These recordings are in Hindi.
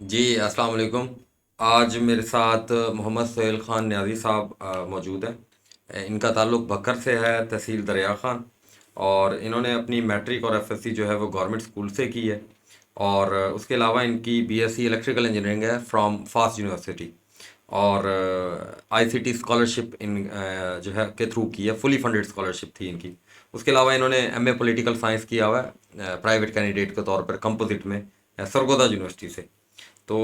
जी, अस्सलाम वालेकुम। आज मेरे साथ मोहम्मद सोहेल ख़ान न्याज़ी साहब मौजूद हैं। इनका ताल्लुक़ बकर से है, तहसील दरिया ख़ान। और इन्होंने अपनी मैट्रिक और एफएससी जो है वो गवर्नमेंट स्कूल से की है। और उसके अलावा इनकी बीएससी इलेक्ट्रिकल इंजीनियरिंग है फ्रॉम फास्ट यूनिवर्सिटी। और आईसीटी स्कॉलरशिप जो है के थ्रू की है, फुली फंडेड स्कॉलरशिप थी इनकी। उसके अलावा इन्होंने एमए पॉलिटिकल साइंस किया हुआ है प्राइवेट कैंडिडेट के तौर पर कंपोजिट में सरगोदा यूनिवर्सिटी से। तो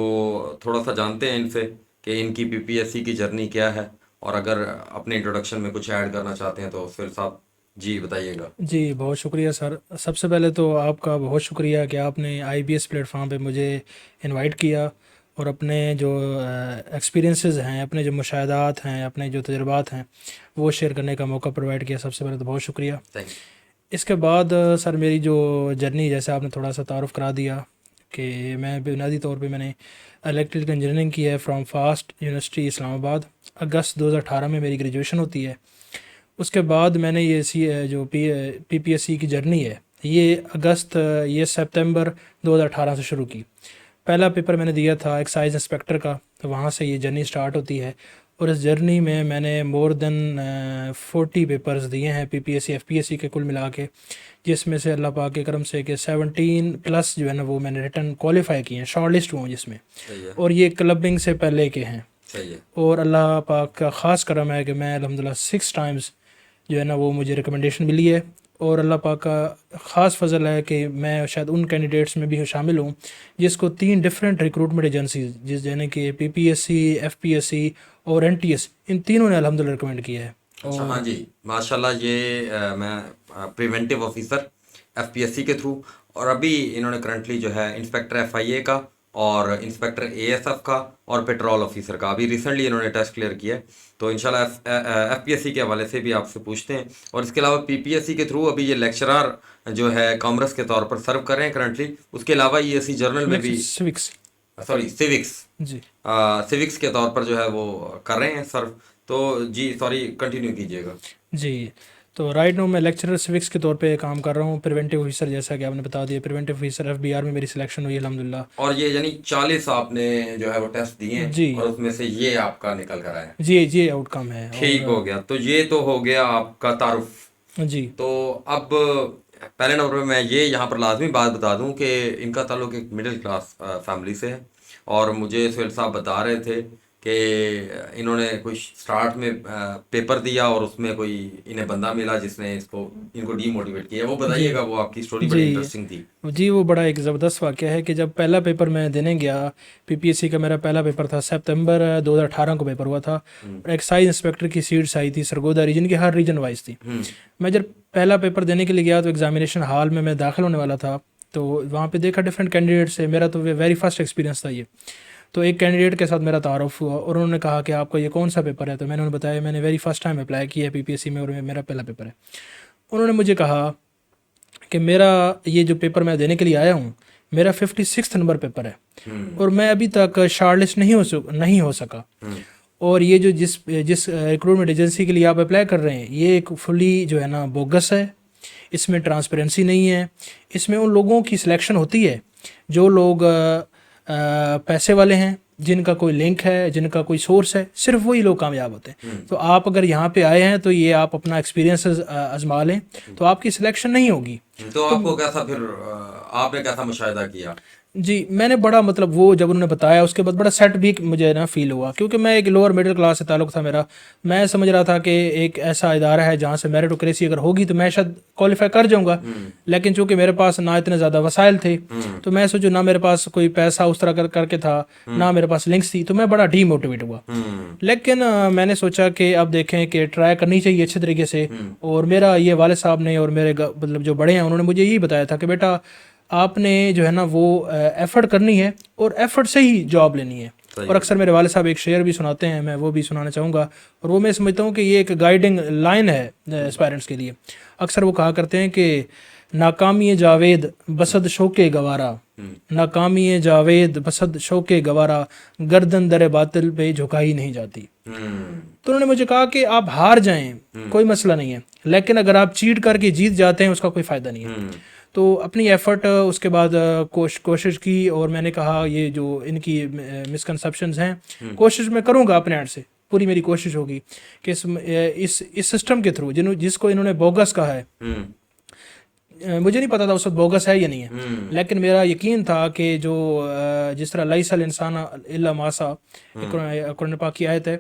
थोड़ा सा जानते हैं इनसे कि इनकी पीपीएससी की जर्नी क्या है। और अगर अपने इंट्रोडक्शन में कुछ ऐड करना चाहते हैं तो फिर साहब जी बताइएगा। जी, बहुत शुक्रिया सर। सबसे पहले तो आपका बहुत शुक्रिया कि आपने आईबीएस प्लेटफॉर्म पे मुझे इनवाइट किया और अपने जो एक्सपीरियंसेस हैं, अपने जो मुशाहदात हैं, अपने जो तजुर्बात हैं, वो शेयर करने का मौका प्रोवाइड किया। सबसे पहले तो बहुत शुक्रिया। थैंक इसके बाद सर मेरी जो जर्नी, जैसे आपने थोड़ा सा तारुफ़ करा दिया कि मैं बुनियादी तौर पे मैंने इलेक्ट्रिकल इंजीनियरिंग की है फ्रॉम फास्ट यूनिवर्सिटी इस्लामाबाद। अगस्त 2018 में मेरी ग्रेजुएशन होती है। उसके बाद मैंने ये जो पीपीएससी की जर्नी है, ये सितंबर 2018 से शुरू की। पहला पेपर मैंने दिया था एक्साइज इंस्पेक्टर का, तो वहाँ से ये जर्नी स्टार्ट होती है। और इस जर्नी में मैंने मोर देन 40 पेपर्स दिए हैं पीपीएससी एफपीएससी के कुल मिला के, जिसमें से अल्लाह पाक के करम से कि 17 प्लस जो है ना वो मैंने रिटर्न क्वालिफाई किए हैं, शॉर्ट लिस्ट हुआ हूँ जिसमें। सही है। और ये क्लबिंग से पहले के हैं। सही है। और अल्लाह पाक का ख़ास करम है कि मैं अल्हम्दुलिल्लाह 6 टाइम्स जो है ना वो मुझे रिकमेंडेशन मिली है। और अल्लाह पाक का ख़ास फ़ज़ल है कि मैं शायद उन कैंडिडेट्स में भी शामिल हूँ जिसको 3 डिफरेंट रिक्रूटमेंट एजेंसीज, जिस यानी कि पीपीएससी, एफपीएससी और एनटीएस, इन तीनों ने अल्हम्दुलिल्लाह रिकमेंड किया है। अच्छा, हाँ और जी, माशाल्लाह। ये मैं प्रिवेंटिव ऑफिसर एफपीएससी के थ्रू, और अभी इन्होंने करंटली जो है इंस्पेक्टर एफआईए का और इंस्पेक्टर एएसएफ का और पेट्रोल ऑफिसर का अभी रिसेंटली इन्होंने टेस्ट क्लियर किया है। तो इंशाल्लाह एफपीएससी के हवाले से भी आपसे पूछते हैं। और इसके अलावा पीपीएससी के थ्रू अभी ये लेक्चरर जो है कॉमर्स के तौर पर सर्व कर रहे हैं करंटली। उसके अलावा ईएससी जर्नल में भी, सिविक्स। सॉरी सिविक्स, जी। सिविक्स के तौर पर जो है वो कर रहे हैं सर्व। तो जी सॉरी, कंटिन्यू कीजिएगा। जी, तो राइट नाउ मैं लेक्चरर सिविक्स के तौर पे काम कर रहा हूँ। प्रिवेंटिव ऑफिसर, जैसा कि आपने बता दिया, प्रिवेंटिव ऑफिसर एफबीआर में मेरी सिलेक्शन हुई अल्हम्दुलिल्लाह। और ये यानी 40 आपने जो है वो टेस्ट दिए हैं जी। और उसमें से ये आपका निकल कर आया है। जी, ये आउटकम है। और ठीक हो गया। तो ये तो हो गया आपका तारुफ। जी। तो अब पहले नंबर पे मैं ये यहाँ पर लाजमी बात बता दूं कि इनका ताल्लुक एक मिडिल क्लास फैमिली से है। और मुझे सुहेल साहब बता रहे थे कि इन्होंने कोई स्टार्ट में पेपर दिया और उसमें कोई इन्हें बंदा मिला जिसने इनको डीमोटिवेट किया। वो जी। बताइएगा, वो आपकी स्टोरी जी। बड़ी इंटरेस्टिंग थी। जी, वो बड़ा एक ज़बरदस्त वाक़या है कि जब पहला पेपर मैं देने गया, पीपीएससी का मेरा पहला पेपर था, सितंबर 2018 को पेपर हुआ था। हम्म। और एक्साइज इंस्पेक्टर की सीट्स आई थी सरगोदा रीजन की, हर रीजन वाइज थी। हम्म। मैं जब पहला पेपर देने के लिए गया तो एग्जामिनेशन हॉल में मैं दाखिल होने वाला था, तो वहाँ पे देखा डिफरेंट कैंडिडेट से। मेरा तो वेरी फर्स्ट एक्सपीरियंस था ये। तो एक कैंडिडेट के साथ मेरा तारुफ हुआ और उन्होंने कहा कि आपका ये कौन सा पेपर है। तो मैंने उन्हें बताया मैंने वेरी फर्स्ट टाइम अप्लाई किया है पीपीएससी में और मेरा पहला पेपर है। उन्होंने मुझे कहा कि मेरा ये जो पेपर मैं देने के लिए आया हूँ, मेरा 56 नंबर पेपर है हम्म। और मैं अभी तक शॉर्टलिस्ट नहीं हो सका। हम्म। और ये जो जिस जिस रिक्रूटमेंट एजेंसी के लिए आप अप्लाई कर रहे हैं, ये एक फुली जो है ना बोगस है। इसमें ट्रांसपेरेंसी नहीं है। इसमें उन लोगों की सिलेक्शन होती है जो लोग पैसे वाले हैं, जिनका कोई लिंक है, जिनका कोई सोर्स है, सिर्फ वही लोग कामयाब होते हैं। तो आप अगर यहाँ पे आए हैं तो ये आप अपना एक्सपीरियंस आजमा लें, तो आपकी सिलेक्शन नहीं होगी। तो तो आपको कैसा फिर आपने कैसा मुशाहिदा किया? जी, मैंने बड़ा मतलब वो जब उन्होंने बताया उसके बाद बड़ा सेट भी मुझे ना फील हुआ, क्योंकि मैं एक लोअर मिडिल क्लास से ताल्लुक़ था मेरा। मैं समझ रहा था कि एक ऐसा इदारा है जहाँ से मेरिटोक्रेसी अगर होगी तो मैं शायद क्वालिफाई कर जाऊँगा। लेकिन चूंकि मेरे पास ना इतने ज़्यादा वसाइल थे, तो मैं सोचूं ना मेरे पास कोई पैसा उस तरह करके था, ना मेरे पास लिंक्स थी, तो मैं बड़ा डीमोटिवेट हुआ। हम्म। लेकिन मैंने सोचा कि अब देखें कि ट्राई करनी चाहिए अच्छे तरीके से। और मेरा ये वाले साहब ने और मेरे मतलब जो बड़े हैं उन्होंने मुझे यही बताया था कि बेटा आपने जो है ना वो एफ़र्ट करनी है और एफ़र्ट से ही जॉब लेनी है। सही और है। अक्सर मेरे वाले साहब एक शेयर भी सुनाते हैं, मैं वो भी सुनाना चाहूँगा। और वो मैं समझता हूँ कि ये एक गाइडिंग लाइन है एस्पायरेंट्स के लिए। अक्सर वो कहा करते हैं कि नाकामी जावेद बसद शौके गवारा, नाकामी जावेद बसद शौके गवारा, गर्दन दर बातिल पे झुकाई नहीं जाती। हम्म। तो उन्होंने मुझे कहा कि आप हार जाएं कोई मसला नहीं है, लेकिन अगर आप चीट करके जीत जाते हैं उसका कोई फ़ायदा नहीं है। तो अपनी एफ़र्ट उसके बाद कोशिश की, और मैंने कहा ये जो इनकी मिसकंसेप्शंस हैं, कोशिश मैं करूँगा अपने एंड से, पूरी मेरी कोशिश होगी कि इस सिस्टम के थ्रू जिसको इन्होंने बोगस कहा है, हम्म मुझे नहीं पता था उस वक्त बोगस है या नहीं है, हम्म लेकिन मेरा यकीन था कि जो जिस तरह लैसल इंसान इल्ला मासा, कुरान पाक की आयत है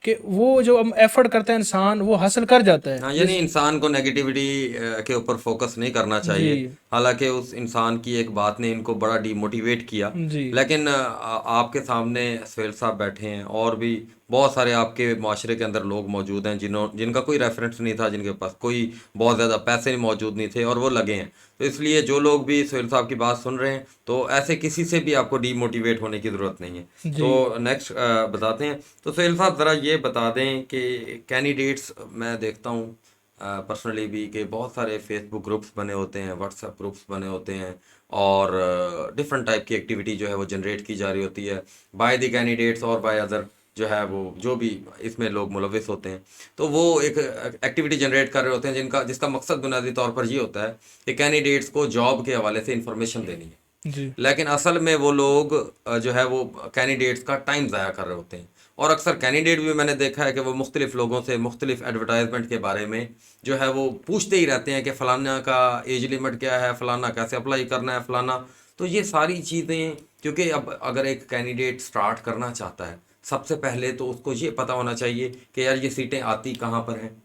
कि वो जो हम एफर्ट करता है इंसान वो हासिल कर जाता है। हाँ, यानी इंसान को नेगेटिविटी के ऊपर फोकस नहीं करना जी चाहिए। हालांकि उस इंसान की एक बात ने इनको बड़ा डिमोटिवेट किया, जी लेकिन आपके सामने सुहेल साहब बैठे हैं और भी बहुत सारे आपके माशरे के अंदर लोग मौजूद हैं जिनका कोई रेफरेंस नहीं था, जिनके पास कोई बहुत ज़्यादा पैसे मौजूद नहीं थे और वो लगे हैं। तो इसलिए जो लोग भी सुहेल साहब की बात सुन रहे हैं, तो ऐसे किसी से भी आपको डीमोटिवेट होने की ज़रूरत नहीं है। जी तो नेक्स्ट बताते हैं। तो सुहेल साहब ज़रा ये बता दें कि कैंडिडेट्स, मैं देखता हूँ पर्सनली भी कि बहुत सारे फेसबुक ग्रुप्स बने होते हैं, व्हाट्सएप ग्रुप्स बने होते हैं, और डिफरेंट टाइप की एक्टिविटी जो है वो जनरेट की जा रही होती है बाय द कैंडिडेट्स और बाय अदर, जो है वो जो भी इसमें लोग मुलविस होते हैं। तो वो एक एक्टिविटी जनरेट कर रहे होते हैं जिसका मकसद बुनियादी तौर पर ये होता है कि कैंडिडेट्स को जॉब के हवाले से इंफॉर्मेशन देनी है। जी लेकिन असल में वो लोग जो है वो कैंडिडेट्स का टाइम ज़ाया कर रहे होते हैं। और अक्सर कैंडिडेट भी मैंने देखा है कि वो मुख्तलिफ लोगों से मुख्तलिफ एडवर्टाइजमेंट के बारे में जो है वो पूछते ही रहते हैं कि फ़लाना का एज लिमिट क्या है, फ़लाना कैसे अप्लाई करना है, फ़लाना। तो ये सारी चीज़ें, क्योंकि अब अगर एक कैंडिडेट स्टार्ट करना चाहता है, सबसे पहले तो उसको ये पता होना चाहिए कि यार ये सीटें आती कहाँ पर हैं,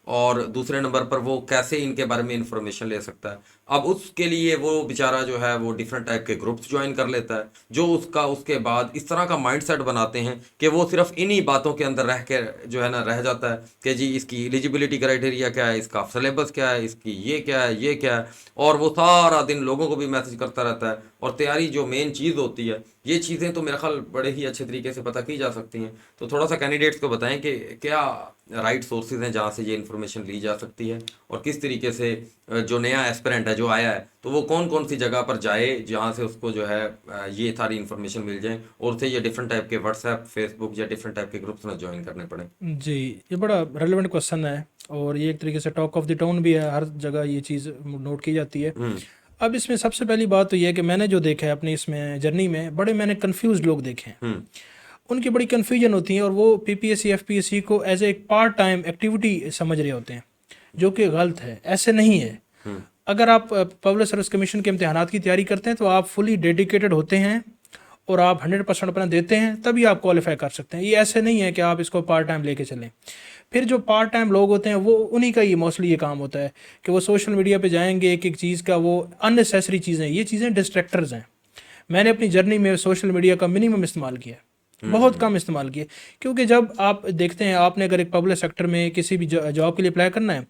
और दूसरे नंबर पर वो कैसे इनके बारे में इंफॉर्मेशन ले सकता है। अब उसके लिए वो बेचारा जो है वो डिफरेंट टाइप के ग्रुप्स ज्वाइन कर लेता है, जो उसके बाद इस तरह का माइंडसेट बनाते हैं कि वो सिर्फ इन्हीं बातों के अंदर रह के जो है ना रह जाता है कि जी इसकी एलिजिबिलिटी क्राइटेरिया क्या है, इसका सिलेबस क्या है, इसकी ये क्या है, ये क्या है। और वो सारा दिन लोगों को भी मैसेज करता रहता है, और तैयारी जो मेन चीज़ होती है, ये चीज़ें तो मेरा ख्याल बड़े ही अच्छे तरीके से पता की जा सकती हैं। तो थोड़ा सा कैंडिडेट्स को बताएं कि क्या राइट सोर्सेज हैं जहाँ से ये इन्फॉर्मेशन ली जा सकती है, और किस तरीके से जो नया एस्पिरेंट है जो आया है, तो वो कौन कौन सी जगह पर जाए जहाँ से उसको जो है ये सारी इन्फॉर्मेशन मिल जाए, और उसे ये डिफरेंट टाइप के व्हाट्सएप, फेसबुक या डिफरेंट टाइप के ग्रुप्स में ज्वाइन करने पड़े। जी, ये बड़ा रेलेवेंट क्वेश्चन है, और ये एक तरीके से टॉक ऑफ द टाउन भी है, हर जगह ये चीज़ नोट की जाती है। हम्म अब इसमें सबसे पहली बात तो ये है कि मैंने जो देखा है अपनी इसमें जर्नी में, बड़े मैंने कंफ्यूज लोग देखे हैं। हम्म उनकी बड़ी कन्फ्यूजन होती है, और वो पीपीएससी एफपीएससी को एज ए एक पार्ट टाइम एक्टिविटी समझ रहे होते हैं, जो कि गलत है। ऐसे नहीं है। हम्म अगर आप पब्लिक सर्विस कमीशन के इम्तहानात की तैयारी करते हैं तो आप फुली डेडिकेटेड होते हैं और आप 100% अपना देते हैं, तभी आप क्वालिफाई कर सकते हैं। ये ऐसे नहीं है कि आप इसको पार्ट टाइम लेके चलें। फिर जो पार्ट टाइम लोग होते हैं वो उन्हीं का ये मोस्टली ये काम होता है कि वो सोशल मीडिया पे जाएंगे, एक एक चीज़ का वो अननेसेसरी चीज़ें, ये चीज़ें डिस्ट्रैक्टर्स हैं। मैंने अपनी जर्नी में सोशल मीडिया का मिनिमम इस्तेमाल किया है, बहुत कम इस्तेमाल किया, क्योंकि जब आप देखते हैं, आपने अगर एक पब्लिक सेक्टर में किसी भी जॉब के लिए अप्लाई करना है,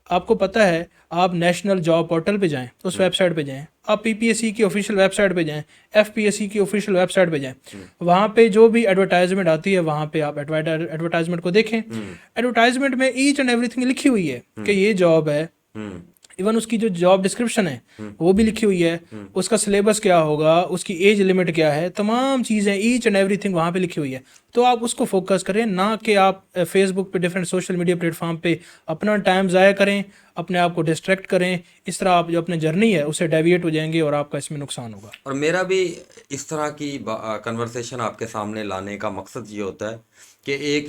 आपको पता है, आप नेशनल जॉब पोर्टल पे जाएं, उस वेबसाइट पे जाएं, आप पीपीएससी की ऑफिशियल वेबसाइट पे जाएं, एफपीएससी की ऑफिशियल वेबसाइट पे जाएं, वहाँ पे जो भी एडवर्टाइजमेंट आती है वहाँ पे आप एडवर्टाइजमेंट को देखें। एडवर्टाइजमेंट में ईच एंड एवरीथिंग लिखी हुई है कि ये जॉब है। हम्म इवन उसकी जो जॉब डिस्क्रिप्शन है वो भी लिखी हुई है, उसका सिलेबस क्या होगा, उसकी एज लिमिट क्या है, तमाम चीज़ें ईच एंड एवरीथिंग वहाँ पे लिखी हुई है। तो आप उसको फोकस करें, ना कि आप फेसबुक पे डिफरेंट सोशल मीडिया प्लेटफॉर्म पे अपना टाइम ज़ाया करें, अपने आप को डिस्ट्रैक्ट करें। इस तरह आप जो अपनी जर्नी है उससे डेविएट हो जाएंगे और आपका इसमें नुकसान होगा। और मेरा भी इस तरह की कन्वर्सेशन आपके सामने लाने का मकसद ये होता है कि एक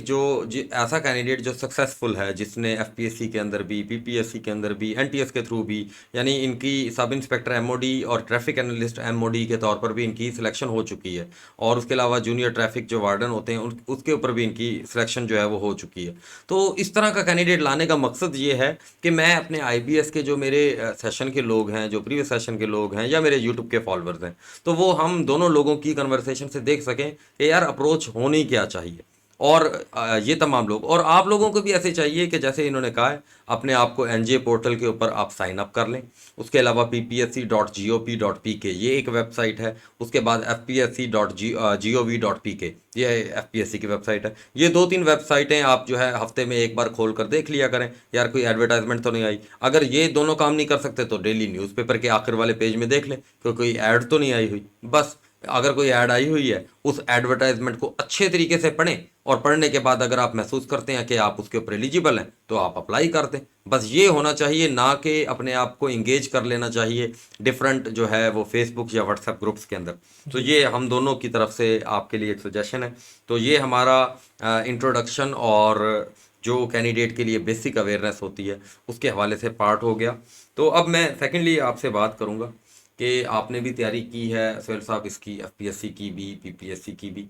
ऐसा कैंडिडेट जो सक्सेसफुल है, जिसने एफपीएससी के अंदर भी, पीपीएससी के अंदर भी, एनटीएस के थ्रू भी, यानी इनकी सब इंस्पेक्टर एमओडी और ट्रैफिक एनालिस्ट एमओडी के तौर पर भी इनकी सिलेक्शन हो चुकी है, और उसके अलावा जूनियर ट्रैफिक जो वार्डन होते हैं उसके ऊपर भी इनकी सिलेक्शन जो है वो हो चुकी है। तो इस तरह का कैंडिडेट लाने का मकसद ये है कि मैं अपने आईबीएस के जो मेरे सेशन के लोग हैं, जो प्रीवियस सेशन के लोग हैं, या मेरे यूट्यूब के फॉलोअर्स हैं, तो वो हम दोनों लोगों की कन्वर्सेशन से देख सकें कि यार अप्रोच होनी क्या चाहिए। और ये तमाम लोग, और आप लोगों को भी ऐसे चाहिए कि जैसे इन्होंने कहा है, अपने आप को एनजे पोर्टल के ऊपर आप साइन अप कर लें। उसके अलावा ppsc.gop.pk ये एक वेबसाइट है। उसके बाद fpsc.gov.pk ये एफपीएससी की वेबसाइट है। ये 2-3 वेबसाइटें आप जो है हफ्ते में एक बार खोल कर देख लिया करें, यार कोई एडवर्टाइजमेंट तो नहीं आई। अगर ये दोनों काम नहीं कर सकते तो डेली न्यूज़पेपर के आखिर वाले पेज में देख लें कि कोई ऐड तो नहीं आई हुई। बस अगर कोई ऐड आई हुई है, उस एडवर्टाइजमेंट को अच्छे तरीके से पढ़ें, और पढ़ने के बाद अगर आप महसूस करते हैं कि आप उसके ऊपर एलिजिबल हैं, तो आप अप्लाई कर दें। बस ये होना चाहिए, ना कि अपने आप को इंगेज कर लेना चाहिए डिफरेंट जो है वो फेसबुक या व्हाट्सएप ग्रुप्स के अंदर। तो जी ये हम दोनों की तरफ से आपके लिए एक सजेशन है। तो ये हमारा इंट्रोडक्शन और जो कैंडिडेट के लिए बेसिक अवेयरनेस होती है उसके हवाले से पार्ट हो गया। तो अब मैं सेकेंडली आपसे बात करूंगा कि आपने भी तैयारी की है सोहेल साहब, इसकी एफपीएससी की भी, पीपीएससी की भी।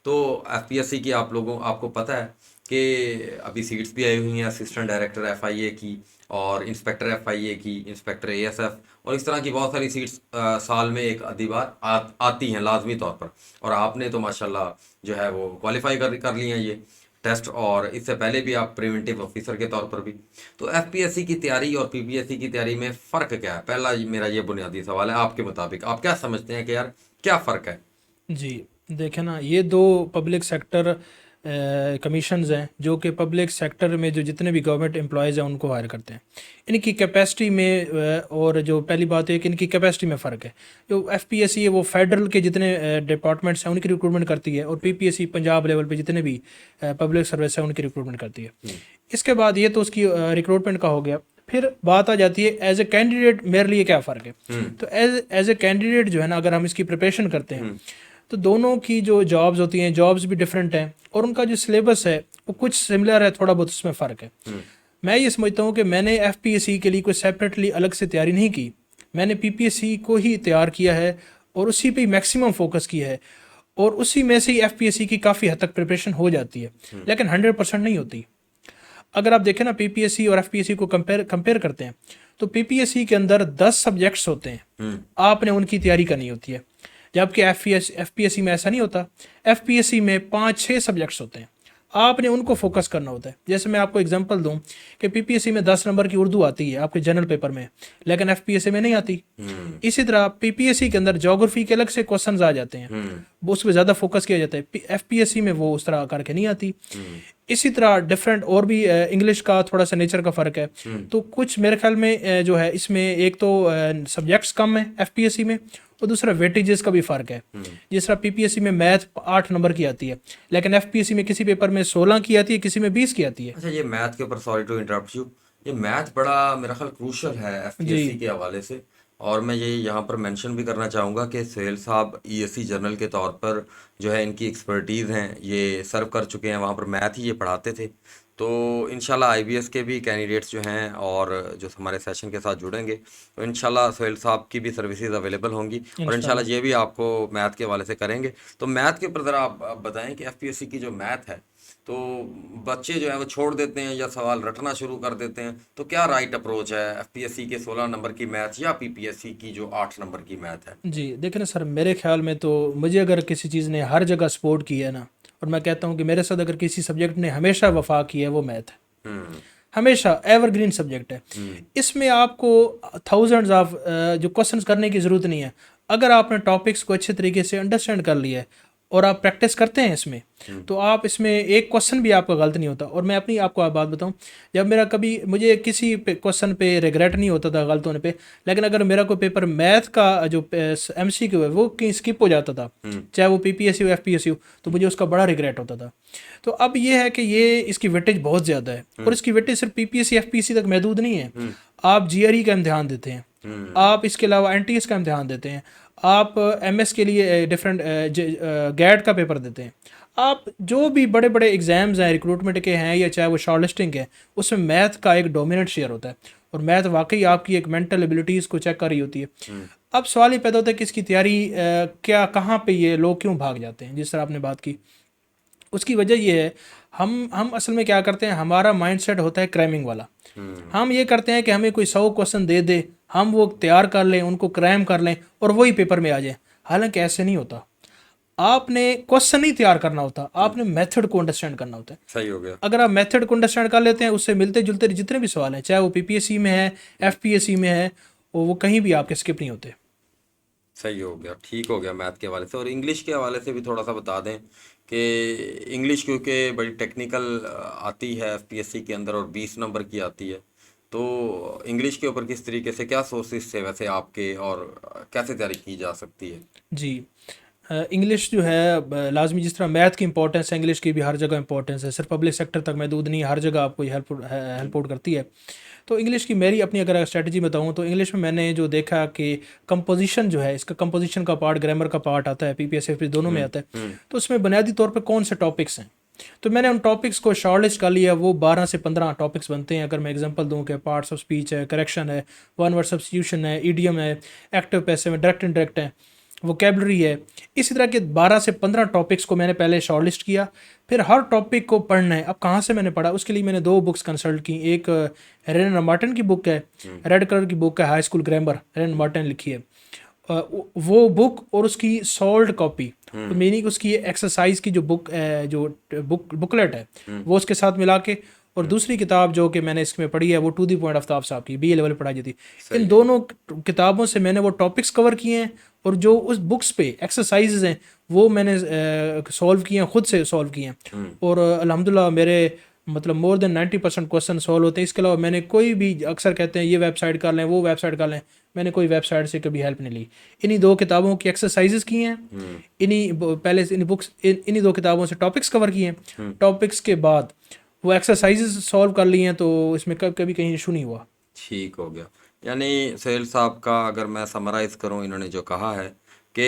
तो एफपीएससी की आपको पता है कि अभी सीट्स भी आई हुई हैं, असिस्टेंट डायरेक्टर एफआईए की, और इंस्पेक्टर एफआईए की, इंस्पेक्टर एएसएफ, और इस तरह की बहुत सारी सीट्स साल में एक आधी बार आती हैं लाजमी तौर पर। और आपने तो माशाल्लाह जो है वो क्वालिफाई कर ली हैं ये टेस्ट, और इससे पहले भी आप प्रिवेंटिव ऑफिसर के तौर पर भी। तो एफपीएससी की तैयारी और पीपीएससी की तैयारी में फ़र्क क्या है? पहला मेरा ये बुनियादी सवाल है, आपके मुताबिक आप क्या समझते हैं कि यार क्या फ़र्क है? जी देखें ना, ये दो पब्लिक सेक्टर कमीशंस हैं जो कि पब्लिक सेक्टर में जो जितने भी गवर्नमेंट एम्प्लॉयज़ हैं उनको हायर करते हैं। इनकी कैपेसिटी में और जो पहली बात है कि इनकी कैपेसिटी में फ़र्क है। जो एफपीएससी है वो फेडरल के जितने डिपार्टमेंट्स हैं उनकी रिक्रूटमेंट करती है, और पीपीएससी पंजाब लेवल पे जितने भी पब्लिक सर्विस है उनकी रिक्रूटमेंट करती है। इसके बाद ये तो उसकी रिक्रूटमेंट का हो गया। फिर बात आ जाती है एज ए कैंडिडेट मेरे लिए क्या फ़र्क है। तो एज ए कैंडिडेट जो है ना, अगर हम इसकी प्रिपरेशन करते हैं तो दोनों की जो जॉब्स होती हैं, जॉब्स भी डिफरेंट हैं, और उनका जो सिलेबस है वो कुछ सिमिलर है, थोड़ा बहुत उसमें फ़र्क है। मैं ये समझता हूँ कि मैंने एफपीएससी के लिए कोई सेपरेटली अलग से तैयारी नहीं की, मैंने पीपीएससी को ही तैयार किया है और उसी पे मैक्सिमम फोकस किया है, और उसी में से ही एफपीएससी की काफ़ी हद तक प्रिपरेशन हो जाती है, लेकिन 100% नहीं होती। अगर आप देखें ना, पीपीएससी और एफपीएससी को कंपेयर करते हैं, तो पीपीएससी के अंदर 10 सब्जेक्ट्स होते हैं, आपने उनकी तैयारी करनी होती है, जबकि एफपीएससी में ऐसा नहीं होता। एफपीएससी में 5-6 सब्जेक्ट्स होते हैं, आपने उनको फोकस करना होता है। जैसे मैं आपको एग्जांपल दूं कि पीपीएससी में 10 नंबर की उर्दू आती है आपके जनरल पेपर में, लेकिन एफपीएससी में नहीं आती। इसी तरह पीपीएससी के अंदर ज्योग्राफी के अलग से क्वेश्चंस आ जाते हैं, वो उस पर ज़्यादा फोकस किया जाता है, एफपीएससी में वो उस तरह करके नहीं आती। इसी तरह डिफरेंट और भी इंग्लिश का थोड़ा सा नेचर का फ़र्क है। तो कुछ मेरे ख्याल में जो है इसमें एक तो सब्जेक्ट्स कम है एफपीएससी में, और दूसरा वेटेजेस का भी फ़र्क है। जिस तरह पीपीएससी में मैथ 8 नंबर की आती है, लेकिन एफपीएससी में किसी पेपर में 16 की आती है, किसी में 20 की आती है। अच्छा, ये मैथ के ऊपर, सॉरी टू इंटरप्ट यू, ये मैथ बड़ा मेरा ख्याल क्रूशल है जी एफपीएससी के हवाले से। और मैं ये यहाँ पर मेंशन भी करना चाहूँगा कि सोहेल साहब ईएससी जर्नल के तौर पर जो है इनकी एक्सपर्टीज़ हैं, ये सर्व कर चुके हैं, वहाँ पर मैथ ही ये पढ़ाते थे। तो इंशाल्लाह आईबीएस के भी कैंडिडेट्स जो हैं और जो हमारे सेशन के साथ जुड़ेंगे, तो इंशाल्लाह सोहेल साहब की भी सर्विसेज अवेलेबल होंगी, और इंशाल्लाह इंशाल्लाह। ये भी आपको मैथ के हवाले से करेंगे। तो मैथ के ऊपर ज़रा आप बताएं कि एफपीएससी की जो मैथ है, तो बच्चे जो है वो छोड़ देते हैं या सवाल रटना शुरू कर देते हैं, तो क्या राइट अप्रोच है एफपीएससी के 16 नंबर की मैथ या पीपीएससी की जो 8 नंबर की मैथ है? जी देखिए ना सर, मेरे ख्याल में तो मुझे अगर किसी चीज़ ने हर जगह सपोर्ट किया है ना, और मैं कहता हूँ कि मेरे साथ अगर किसी सब्जेक्ट ने हमेशा वफा की है, वो मैथ है। हम्म। हमेशा एवरग्रीन सब्जेक्ट है। इसमें आपको थाउजेंड्स ऑफ जो क्वेश्चंस करने की ज़रूरत नहीं है। अगर आपने टॉपिक्स को अच्छे तरीके से अंडरस्टैंड कर लिया है और आप प्रैक्टिस करते हैं इसमें, तो आप इसमें एक क्वेश्चन भी आपका गलत नहीं होता। और मैं अपनी आपको बात बताऊं, जब मेरा कभी मुझे किसी क्वेश्चन पे रिग्रेट नहीं होता था गलत होने पे, लेकिन अगर मेरा कोई पेपर मैथ का जो एमसीक्यू है वो कहीं स्किप हो जाता था, चाहे वो पीपीएससी हो एफपीएससी हो, तो मुझे उसका बड़ा रिग्रेट होता था। तो अब ये है कि ये इसकी वेटेज बहुत ज़्यादा है, और इसकी वेटेज सिर्फ पीपीएससी एफपीएससी तक महदूद नहीं है। आप जीआरई का इम्तिहान देते हैं, आप इसके अलावा एनटीएस का इम्तिहान देते हैं, आप एमएस के लिए डिफरेंट गैट का पेपर देते हैं, आप जो भी बड़े बड़े एग्ज़ाम्स हैं रिक्रूटमेंट के हैं या चाहे वो शॉर्टलिस्टिंग है, उसमें मैथ का एक डोमिनेंट शेयर होता है, और मैथ वाकई आपकी एक मेंटल एबिलिटीज़ को चेक कर रही होती है। अब सवाल ये पैदा होता है कि इसकी तैयारी क्या, कहाँ पे ये लोग क्यों भाग जाते हैं, जिस तरह आपने बात की। उसकी वजह ये है, हम असल में क्या करते हैं, हमारा माइंडसेट होता है क्रैमिंग वाला। हम ये करते हैं कि हमें कोई 100 क्वेश्चन दे दे, हम वो तैयार कर लें, उनको क्रैम कर लें और वही पेपर में आ जाए। हालांकि ऐसे नहीं होता। आपने क्वेश्चन नहीं तैयार करना होता, आपने मेथड को अंडरस्टैंड करना होता है। सही हो गया। अगर आप मेथड को अंडरस्टैंड कर लेते हैं, उससे मिलते जुलते जितने भी सवाल हैं, चाहे वो पीपीएससी में है, एफपीएससी में है, वो कहीं भी आपके स्किप नहीं होते। सही हो गया, ठीक हो गया मैथ के हवाले से। और इंग्लिश के हवाले से भी थोड़ा सा बता दें कि इंग्लिश क्योंकि बड़ी टेक्निकल आती है एफपीएससी के अंदर और 20 नंबर की आती है, तो इंग्लिश के ऊपर किस तरीके से, क्या सोर्सेज से वैसे आपके, और कैसे तैयारी की जा सकती है? जी इंग्लिश जो है लाजमी, जिस तरह मैथ की इंपॉर्टेंस है इंग्लिश की भी हर जगह इंपॉर्टेंस है, सिर्फ पब्लिक सेक्टर तक महदूद नहीं, हर जगह आपको ये हेल्प आउट करती है। तो इंग्लिश की मेरी अपनी अगर स्ट्रेटजी बताऊँ तो इंग्लिश में मैंने जो देखा कि कंपोजिशन जो है, इसका कंपोजिशन का पार्ट, ग्रामर का पार्ट आता है, पीपीएस एफपी दोनों में आता है। तो उसमें बुनियादी तौर पे कौन से टॉपिक्स हैं, तो मैंने उन टॉपिक्स को शॉर्टलिस्ट कर लिया। वो 12 से 15 टॉपिक्स बनते हैं। अगर मैं एग्जांपल दूं कि पार्ट्स ऑफ स्पीच है, करेक्शन है, वन वर्ड सब्स्टिट्यूशन है, ईडियम है, एक्टिव पैसिव है, डायरेक्ट इनडायरेक्ट है, वोकेबलरी है, इसी तरह के 12 से 15 टॉपिक्स को मैंने पहले शॉर्टलिस्ट किया। फिर हर टॉपिक को पढ़ना है। अब कहाँ से मैंने पढ़ा, उसके लिए मैंने 2 बुक्स कंसल्ट की। एक रेन मार्टिन की बुक है, रेड कलर की बुक है, high school grammar, rain Martin लिखी है। वो बुक और उसकी सॉल्ड कॉपी, मीनिंग उसकी एक्सरसाइज की जो बुकलेट है वो उसके साथ मिला के, और दूसरी किताब जो कि मैंने इसमें पढ़ी है वो टू दी पॉइंट आफ्ताब साहब की बी ए लेवल पढ़ाई जाती है। इन दोनों किताबों से मैंने वो टॉपिक्स कवर किए हैं, और जो उस बुक्स पे एक्सरसाइजेज हैं वो मैंने सॉल्व किए हैं, खुद से सॉल्व किए हैं। और अल्हम्दुलिल्लाह मेरे मतलब मोर देन 90% क्वेश्चन सॉल्व होते हैं। इसके अलावा मैंने कोई भी, अक्सर कहते हैं ये वेबसाइट कर लें, वो वेबसाइट कर लें, मैंने कोई वेबसाइट से कभी हेल्प नहीं ली। इन्हीं 2 किताबों की एक्सरसाइजेज की हैं, पहले इन बुक्स इन्हीं 2 किताबों से टॉपिक्स कवर किए हैं। टॉपिक्स के बाद वो एक्सरसाइजेज सॉल्व कर लिए हैं, तो इसमें कभी कहीं इशू नहीं हुआ। ठीक हो गया। यानी सोहेल साहब का अगर मैं समराइज़ करूं, इन्होंने जो कहा है कि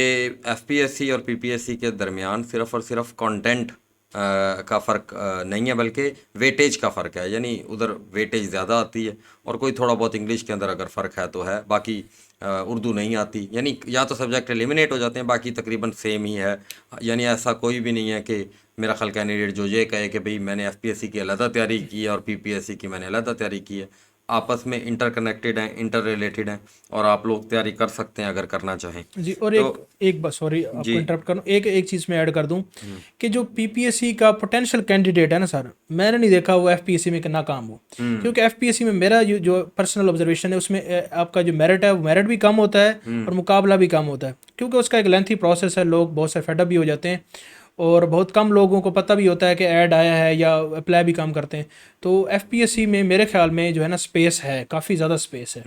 एफपीएससी और पीपीएससी के दरमियान सिर्फ और सिर्फ कंटेंट का फ़र्क नहीं है, बल्कि वेटेज का फ़र्क है। यानी उधर वेटेज ज़्यादा आती है, और कोई थोड़ा बहुत इंग्लिश के अंदर अगर फ़र्क है तो है, बाकी उर्दू नहीं आती। यानी या तो सब्जेक्ट एलिमिनेट हो जाते हैं, बाकी तकरीबन सेम ही है। यानी ऐसा कोई भी नहीं है कि मेरा ख्याल कैंडिडेट जो ये कहे कि भाई मैंने एफपीएससी की अलहदा तैयारी की है और पीपीएससी की मैंने अलहदा तैयारी की है। आपस में इंटरकनेक्टेड हैं, इंटर रिलेटेड हैं, और आप लोग तैयारी कर सकते हैं अगर करना चाहें जी। और तो। एक एक बस, सॉरी आपको जी। इंटरप्ट करूँ, एक चीज़ मैं ऐड कर दूं कि जो पीपीएससी का पोटेंशियल कैंडिडेट है ना सर, मैंने नहीं देखा वो एफपीएससी में नाकाम हो। क्योंकि एफपीएससी में मेरा जो पर्सनल ऑब्जर्वेशन है उसमें आपका जो मेरिट है वो मेरिट भी कम होता है और मुकाबला भी कम होता है, क्योंकि उसका एक लेंथी प्रोसेस है। लोग बहुत से फेडअप भी हो जाते हैं, और बहुत कम लोगों को पता भी होता है कि ऐड आया है, या अप्लाई भी कम करते हैं। तो एफपीएससी में मेरे ख्याल में जो है ना स्पेस है, काफ़ी ज़्यादा स्पेस है।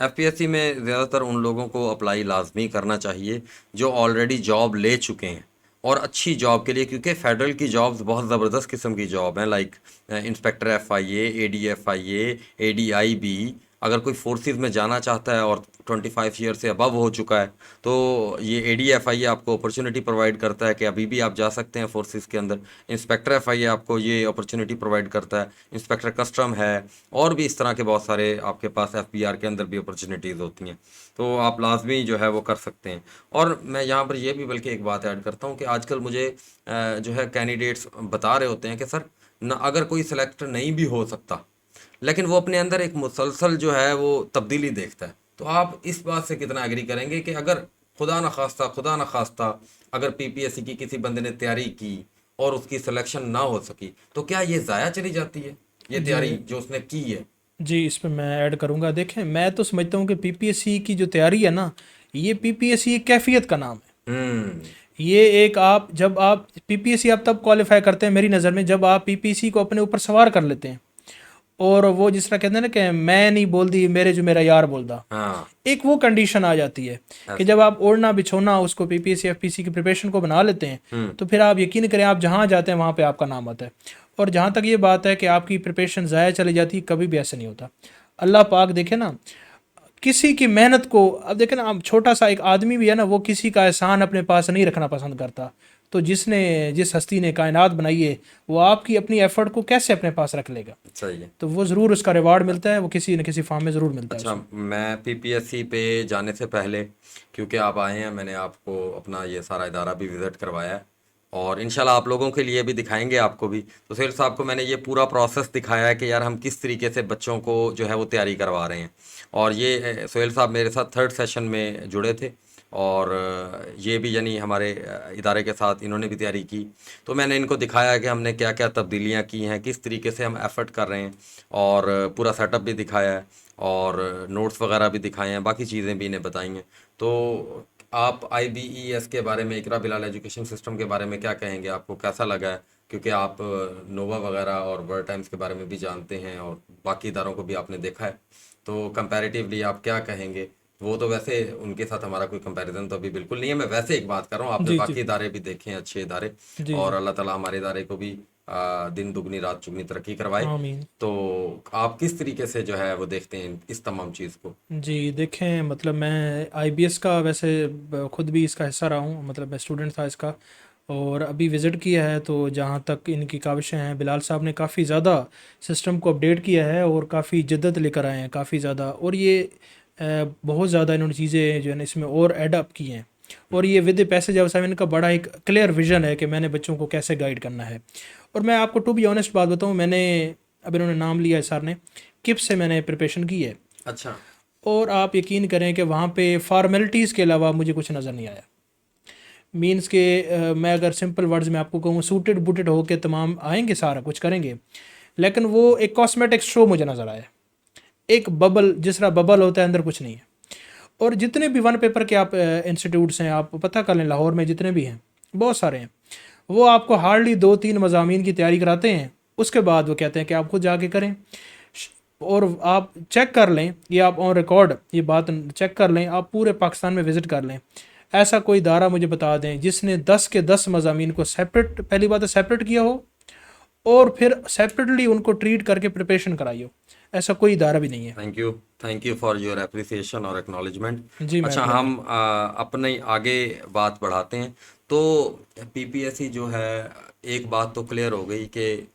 एफपीएससी में ज़्यादातर उन लोगों को अप्लाई लाजमी करना चाहिए जो ऑलरेडी जॉब ले चुके हैं, और अच्छी जॉब के लिए, क्योंकि फेडरल की जॉब्स बहुत ज़बरदस्त किस्म की जॉब हैं, लाइक इंस्पेक्टर एफआईए, एडीएफआईए, एडीआईबी। अगर कोई फोर्सेस में जाना चाहता है और 25 ईयर से अबव हो चुका है, तो ये एडीएफआईए आपको अपॉर्चुनिटी प्रोवाइड करता है कि अभी भी आप जा सकते हैं फोर्सेस के अंदर। इंस्पेक्टर एफआईए आपको ये अपॉर्चुनिटी प्रोवाइड करता है। इंस्पेक्टर कस्टम है, और भी इस तरह के बहुत सारे आपके पास एफबीआर के अंदर भी अपॉर्चुनिटीज़ होती हैं, तो आप लाजमी जो है वो कर सकते हैं। और मैं यहाँ पर ये भी बल्कि एक बात ऐड करता हूँ कि आजकल मुझे जो है कैंडिडेट्स बता रहे होते हैं कि सर, न अगर कोई सिलेक्ट नहीं भी हो सकता, लेकिन वो अपने अंदर एक मुसलसल जो है वो तब्दीली देखता है। तो आप इस बात से कितना एग्री करेंगे कि अगर खुदा ना खास्ता अगर पीपीएससी की किसी बंदे ने तैयारी की और उसकी सिलेक्शन ना हो सकी, तो क्या ये ज़ाया चली जाती है, ये तैयारी जी जो उसने की है? जी, इस पे मैं ऐड करूँगा। देखें, मैं तो समझता हूँ कि पीपीएससी की जो तैयारी है ना, ये पीपीएससी एक कैफियत का नाम है। हम्म। ये एक, आप जब आप पीपीएससी आप तब क्वालिफाई करते हैं मेरी नज़र में, जब आप पीपीएससी को अपने ऊपर सवार कर लेते हैं। और वो जिस तरह कहते हैं ना कि मैं नहीं बोलती मेरे जो मेरा यार बोलता, हाँ। एक वो कंडीशन आ जाती है कि जब आप ओढ़ना बिछोना उसको पीपीएससी एफपीसी की प्रिपरेशन को बना लेते हैं, तो फिर आप यकीन करें आप जहाँ जाते हैं वहाँ पे आपका नाम आता है। और जहाँ तक ये बात है कि आपकी प्रिपरेशन ज़ाया चली जाती है, कभी भी ऐसा नहीं होता। अल्लाह पाक देखे ना किसी की मेहनत को, अब देखें ना, अब छोटा सा एक आदमी भी है ना, वो किसी का एहसान अपने पास नहीं रखना पसंद करता। तो जिस हस्ती ने कायनात बनाई है, वो आपकी अपनी एफर्ट को कैसे अपने पास रख लेगा? सही है। तो वो ज़रूर उसका रिवार्ड मिलता है, वो किसी न किसी फॉर्म में ज़रूर मिलता है अच्छा, उसको। मैं पीपीएससी पे जाने से पहले, क्योंकि आप आए हैं, मैंने आपको अपना ये सारा इदारा भी विज़िट करवाया है, और इंशाल्लाह आप लोगों के लिए भी दिखाएंगे, आपको भी। तो सोहेल साहब को मैंने ये पूरा प्रोसेस दिखाया है कि यार हम किस तरीके से बच्चों को जो है वो तैयारी करवा रहे हैं। और ये सोहेल साहब मेरे साथ 3rd सेशन में जुड़े थे, और ये भी यानी हमारे इदारे के साथ इन्होंने भी तैयारी की। तो मैंने इनको दिखाया कि हमने क्या क्या तब्दीलियाँ की हैं, किस तरीके से हम एफ़र्ट कर रहे हैं, और पूरा सेटअप भी दिखाया है, और नोट्स वगैरह भी दिखाए हैं, बाकी चीज़ें भी इन्हें बताई हैं। तो आप आईबीईएस के बारे में, इकरा बिलाल एजुकेशन सिस्टम के बारे में क्या कहेंगे? आपको कैसा लगा है? क्योंकि आप नोवा वगैरह और वर्ल्ड टाइम्स के बारे में भी जानते हैं, और बाकी इदारों को भी आपने देखा है, तो कंपैरेटिवली आप क्या कहेंगे? वो तो वैसे उनके साथ हमारा कोई कंपैरिजन तो अभी बिल्कुल नहीं है। मैं वैसे एक बात कर रहा हूँ, आपने जी जी बाकी इदारे भी देखे हैं, अच्छे इदारे, जी और जी। अल्लाह ताला हमारे इदारे को भी दिन दुगनी रात चुगनी तरक्की करवाए। आमीन। तो आप किस तरीके से जो है वो देखते हैं इस तमाम चीज़ को? जी देखें, मतलब मैं आईबीएस का वैसे खुद भी इसका हिस्सा रहा हूँ, मतलब मैं स्टूडेंट था इसका, और अभी विज़िट किया है। तो जहाँ तक इनकी काविशें हैं, बिलाल साहब ने काफ़ी ज़्यादा सिस्टम को अपडेट किया है और काफ़ी जिद्दत लेकर आए हैं काफ़ी ज़्यादा, और ये बहुत ज़्यादा इन्होंने चीज़ें जो है ना इसमें और एड अप की हैं। और ये विद पैसेज ऑफ साइम इनका बड़ा एक क्लियर विजन है कि मैंने बच्चों को कैसे गाइड करना है। और मैं आपको टू बी ऑनेस्ट बात बताऊँ, मैंने अब इन्होंने नाम लिया है सर ने, किप से मैंने प्रिपरेशन की है, अच्छा। और आप यकीन करें कि वहाँ पे फॉर्मेलिटीज़ के अलावा मुझे कुछ नज़र नहीं आया। मीन्स के मैं अगर सिंपल वर्ड्स में आपको कहूँ, सूटेड बूटेड होके तमाम आएंगे, सारा कुछ करेंगे, लेकिन वो एक कॉस्मेटिक शो मुझे नज़र आया। एक बबल, जिस तरह बबल होता है, अंदर कुछ नहीं है। और जितने भी वन पेपर के आप इंस्टीट्यूट्स हैं, आप पता कर लें, लाहौर में जितने भी हैं, बहुत सारे हैं, वो आपको हार्डली 2-3 मज़ामीन की तैयारी कराते हैं। उसके बाद वो कहते हैं कि आप खुद जाके करें। और आप चेक कर लें, ये आप ऑन रिकॉर्ड ये बात चेक कर लें, आप पूरे पाकिस्तान में विज़िट कर लें, ऐसा कोई इदारा मुझे बता दें जिसने 10 के 10 मज़ामीन को सेपरेट, पहली बात है सेपरेट किया हो, और फिर सेपरेटली उनको ट्रीट करके प्रिपरेशन कराई हो। ऐसा कोई इदारा भी नहीं है। Thank you for your appreciation और एक्नॉलेजमेंट। जी अच्छा, मेहरबानी। हम अपने आगे बात बढ़ाते हैं। तो पीपीएससी जो है, एक बात तो क्लियर हो गई कि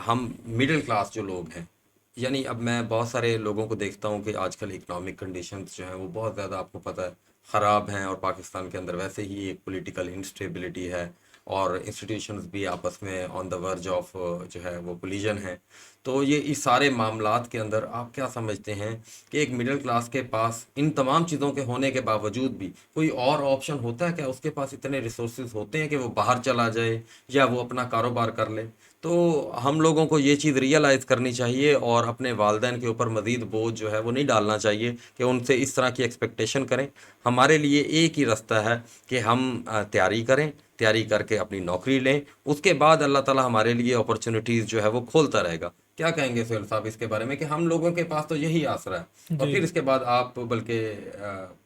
हम मिडिल क्लास जो लोग हैं, यानी अब मैं बहुत सारे लोगों को देखता हूँ कि आजकल इकोनॉमिक कंडीशंस जो हैं वो बहुत ज़्यादा, आपको पता है, ख़राब हैं, और पाकिस्तान के अंदर वैसे ही एक पॉलिटिकल इंस्टेबिलिटी है, और इंस्टीट्यूशंस भी आपस में ऑन द वर्ज ऑफ जो है वो कोलिजन है। तो ये इस सारे मामलात के अंदर आप क्या समझते हैं कि एक मिडिल क्लास के पास इन तमाम चीज़ों के होने के बावजूद भी कोई और ऑप्शन होता है क्या? उसके पास इतने रिसोर्सेज होते हैं कि वो बाहर चला जाए या वो अपना कारोबार कर ले? तो हम लोगों को ये चीज़ रियलाइज़ करनी चाहिए और अपने वालिदैन के ऊपर मज़ीद बोझ जो है वो नहीं डालना चाहिए कि उनसे इस तरह की एक्सपेक्टेशन करें। हमारे लिए एक ही रास्ता है कि हम तैयारी करें, तैयारी करके अपनी नौकरी लें, उसके बाद अल्लाह ताला हमारे लिए अपॉर्चुनिटीज़ जो है वो खोलता रहेगा। क्या कहेंगे सोहेल साहब इसके बारे में, कि हम लोगों के पास तो यही आसरा है, और जी फिर इसके बाद आप बल्कि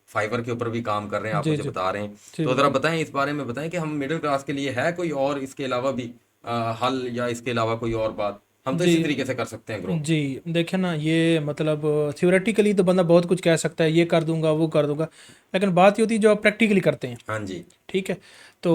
फाइवर के ऊपर भी काम कर रहे हैं, आप जी मुझे जी बता रहे हैं। जी तो ज़रा बिल्कुल। बताएं, इस बारे में बताएं कि हम मिडिल क्लास के लिए है कोई और इसके अलावा भी हल, या इसके अलावा कोई और बात हम तो जी इसी तरीके से कर सकते हैं ग्रो? जी देखिए ना, ये मतलब थ्योरेटिकली तो बंदा बहुत कुछ कह सकता है, ये कर दूंगा वो कर दूंगा, लेकिन बात ये होती है जो आप प्रैक्टिकली करते हैं। हाँ जी। ठीक है। तो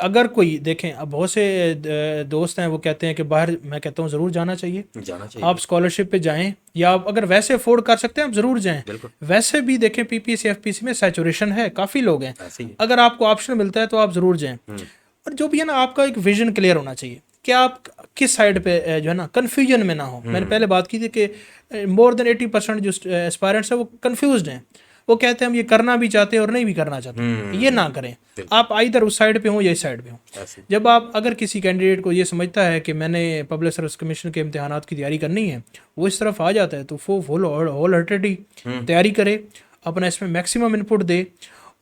अगर कोई देखें, अब बहुत से दोस्त हैं वो कहते हैं कि बाहर, मैं कहता हूँ ज़रूर जाना चाहिए। जाना चाहिए, आप स्कॉलरशिप पे जाएं, या आप अगर वैसे अफोर्ड कर सकते हैं आप ज़रूर जाएं। बिल्कुल। वैसे भी देखें, पीपीएससी एफपीसी में सैचुरेशन है, काफ़ी लोग हैं। ऐसे ही है। अगर आपको ऑप्शन मिलता है तो आप ज़रूर जाएं। हम्म। और जो भी है ना, आपका एक विजन क्लियर होना चाहिए कि आप किस साइड पे जो है ना कन्फ्यूजन में ना हो। मैंने पहले बात की थी कि मोर देन 80% जो एस्पायरेंट्स हैं वो कन्फ्यूज्ड हैं। वो कहते हैं हम ये करना भी चाहते हैं और नहीं भी करना चाहते। ये ना करें। बिल्कुल। आप इधर उस साइड पे हो या इस साइड पे हो। ऐसे ही। जब आप, अगर किसी कैंडिडेट को ये समझता है कि मैंने पब्लिक सर्विस कमीशन के इम्तिहानात की तैयारी करनी है, वो इस तरफ आ जाता है, तो वो होल हार्टेडली तैयारी करे, अपना इसमें मैक्सिमम इनपुट दे।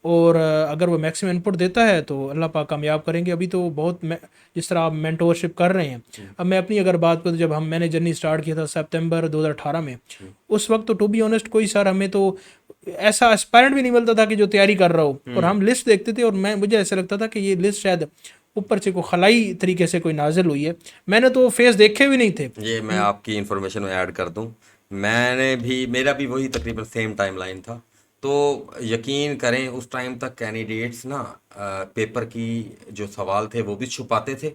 और अगर वो मैक्सिमम इनपुट देता है तो अल्लाह पाक कामयाब करेंगे। अभी तो बहुत जिस तरह आप मेंटोरशिप कर रहे हैं, अब मैं अपनी अगर बात करूँ, जब मैंने जर्नी स्टार्ट किया था सितंबर 2018 में, उस वक्त तो टू बी ऑनेस्ट कोई सर हमें तो ऐसा एस्पायरेंट भी नहीं मिलता था कि जो तैयारी कर रहा हो, और हम लिस्ट देखते थे, और मुझे ऐसा लगता था कि ये लिस्ट शायद ऊपर से कोई खलाई तरीके से कोई नाजिल हुई है। मैंने तो फेस देखे भी नहीं थे। ये मैं आपकी इंफॉर्मेशन में ऐड कर दूं, मैंने भी, मेरा भी वही तकरीबन सेम टाइमलाइन था। तो यकीन करें, उस टाइम तक कैंडिडेट्स ना पेपर की जो सवाल थे वो भी छुपाते थे,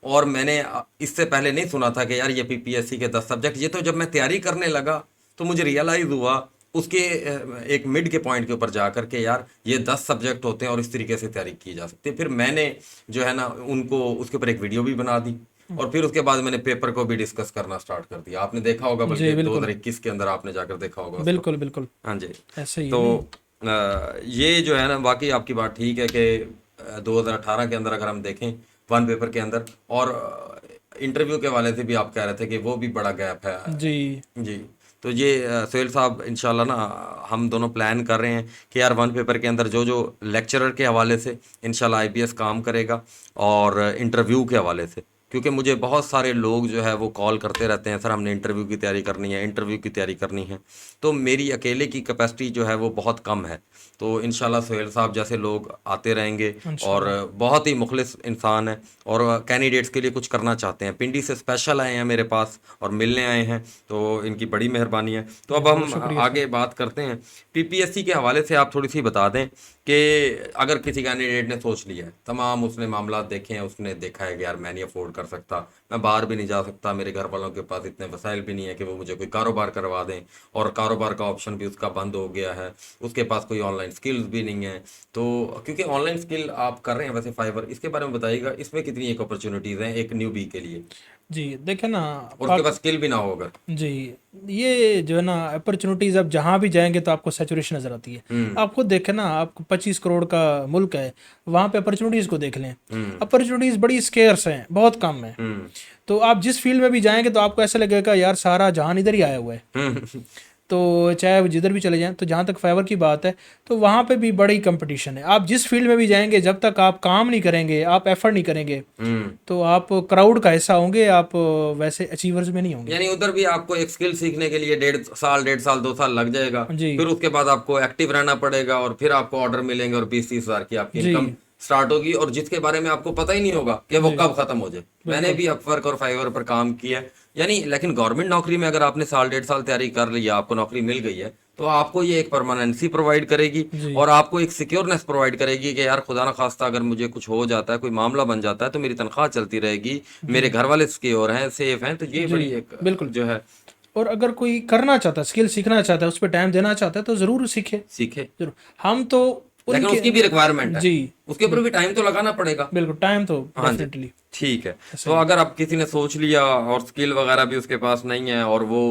और मैंने इससे पहले नहीं सुना था कि यार ये पीपीएससी के 10 सब्जेक्ट। ये तो जब मैं तैयारी करने लगा तो मुझे रियलाइज़ हुआ उसके एक मिड के पॉइंट के ऊपर जा कर के, यार ये 10 सब्जेक्ट होते हैं और इस तरीके से तैयारी की जा सकती है। फिर मैंने जो है ना उनको उसके ऊपर एक वीडियो भी बना दी, और फिर उसके बाद मैंने पेपर को भी डिस्कस करना स्टार्ट कर दिया। आपने देखा होगा, जी बल्कि बिल्कुल 2021 के अंदर आपने जाकर देखा होगा उसको। बिल्कुल बिल्कुल। हाँ जी। ऐसे ही है तो नहीं। ये जो है ना, बाकी आपकी बात ठीक है कि 2018 के अंदर अगर हम देखें वन पेपर के अंदर, और इंटरव्यू के वाले से भी आप कह रहे थे कि वो भी बड़ा गैप है। जी जी। तो ये सोहेल साहब, इंशाल्लाह ना हम दोनों प्लान कर रहे हैं कि यार वन पेपर के अंदर जो जो लेक्चरर के हवाले से इंशाल्लाह आईपीएस काम करेगा, और इंटरव्यू के हवाले से क्योंकि मुझे बहुत सारे लोग जो है वो कॉल करते रहते हैं, सर हमने इंटरव्यू की तैयारी करनी है, इंटरव्यू की तैयारी करनी है। तो मेरी अकेले की कैपेसिटी जो है वो बहुत कम है। तो इंशाल्लाह सोहेल साहब जैसे लोग आते रहेंगे और इंशाल्लाह। बहुत ही मुखलिस इंसान है और कैंडिडेट्स के लिए कुछ करना चाहते हैं। पिंडी से स्पेशल आए हैं मेरे पास और मिलने आए हैं, तो इनकी बड़ी मेहरबानी है। तो अब बहुत हम शुक्रिया सर। आगे बात करते हैं। पीपीएससी के हवाले से आप थोड़ी सी बता दें कि अगर किसी कैंडिडेट ने सोच लिया है, तमाम उसने मामला देखे हैं, उसने देखा है कि यार मैं नहीं अफोर्ड कर सकता, मैं बाहर भी नहीं जा सकता, मेरे घर वालों के पास इतने वसाइल भी नहीं है कि वो मुझे कोई कारोबार करवा दें, और कारोबार का ऑप्शन भी उसका बंद हो गया है, उसके पास कोई ऑनलाइन स्किल्स भी नहीं है। तो क्योंकि ऑनलाइन स्किल आप कर रहे हैं वैसे फाइवर, इसके बारे में बताइएगा, इसमें कितनी एक अपॉर्चुनिटीज़ हैं एक न्यूबी के लिए, जी देखे ना, और उसके पास स्किल भी ना होगा। जी, ये जो है ना अपॉर्चुनिटीज़, अब जहाँ भी जाएंगे तो आपको सैचुरेशन नज़र आती है। आप खुद देखें ना, आपको 25 करोड़ का मुल्क है, वहाँ पे अपॉर्चुनिटीज़ को देख लें, अपॉर्चुनिटीज़ बड़ी स्केर्स हैं, बहुत कम है। हम्म तो आप जिस फील्ड में भी जाएंगे तो आपको ऐसा लगेगा यार सारा जहान इधर ही आया हुआ है। हम्म तो चाहे वो जिधर भी चले जाएं, तो जहाँ तक फाइवर की बात है तो वहाँ पे भी बड़ी कंपटीशन है। आप जिस फील्ड में भी जाएंगे, जब तक आप काम नहीं करेंगे, आप एफर्ट नहीं करेंगे, हम्म तो आप क्राउड का हिस्सा होंगे, आप वैसे अचीवर्स में नहीं होंगे। यानी उधर भी आपको एक स्किल सीखने के लिए 1.5 साल 2 साल लग जाएगा। जी फिर उसके बाद आपको एक्टिव रहना पड़ेगा और फिर आपको ऑर्डर मिलेंगे और 20-30 हज़ार की आपकी जी इनकम स्टार्ट होगी, और जिसके बारे में आपको पता ही नहीं होगा कि वो जी कब खत्म हो जाए। मैंने भी अपवर्क और फाइवर पर काम किया है। यानी लेकिन गवर्नमेंट नौकरी में अगर आपने 1.5 साल तैयारी कर ली है, आपको नौकरी मिल गई है, तो आपको ये एक परमानेंसी प्रोवाइड करेगी जी और आपको एक सिक्योरनेस प्रोवाइड करेगी कि यार खुदा ना खास्ता अगर मुझे कुछ हो जाता है, कोई मामला बन जाता है, तो मेरी तनख्वाह चलती रहेगी, मेरे जी घर वाले सिक्योर हैं, सेफ हैं। तो ये जी बड़ी एक बिल्कुल। जो है और अगर कोई करना चाहता है, स्किल सीखना चाहता है, उस पर टाइम देना चाहता है, तो ज़रूर सीखे, सीखे। जरूर। हम तो लेकिन उनके, उसकी भी रिक्वायरमेंट है, जी उसके ऊपर भी टाइम तो लगाना पड़ेगा। बिल्कुल, टाइम तो हाँ जी, डेफिनेटली ठीक है। तो सही है। अगर अब किसी ने सोच लिया और स्किल वगैरह भी उसके पास नहीं है, और वो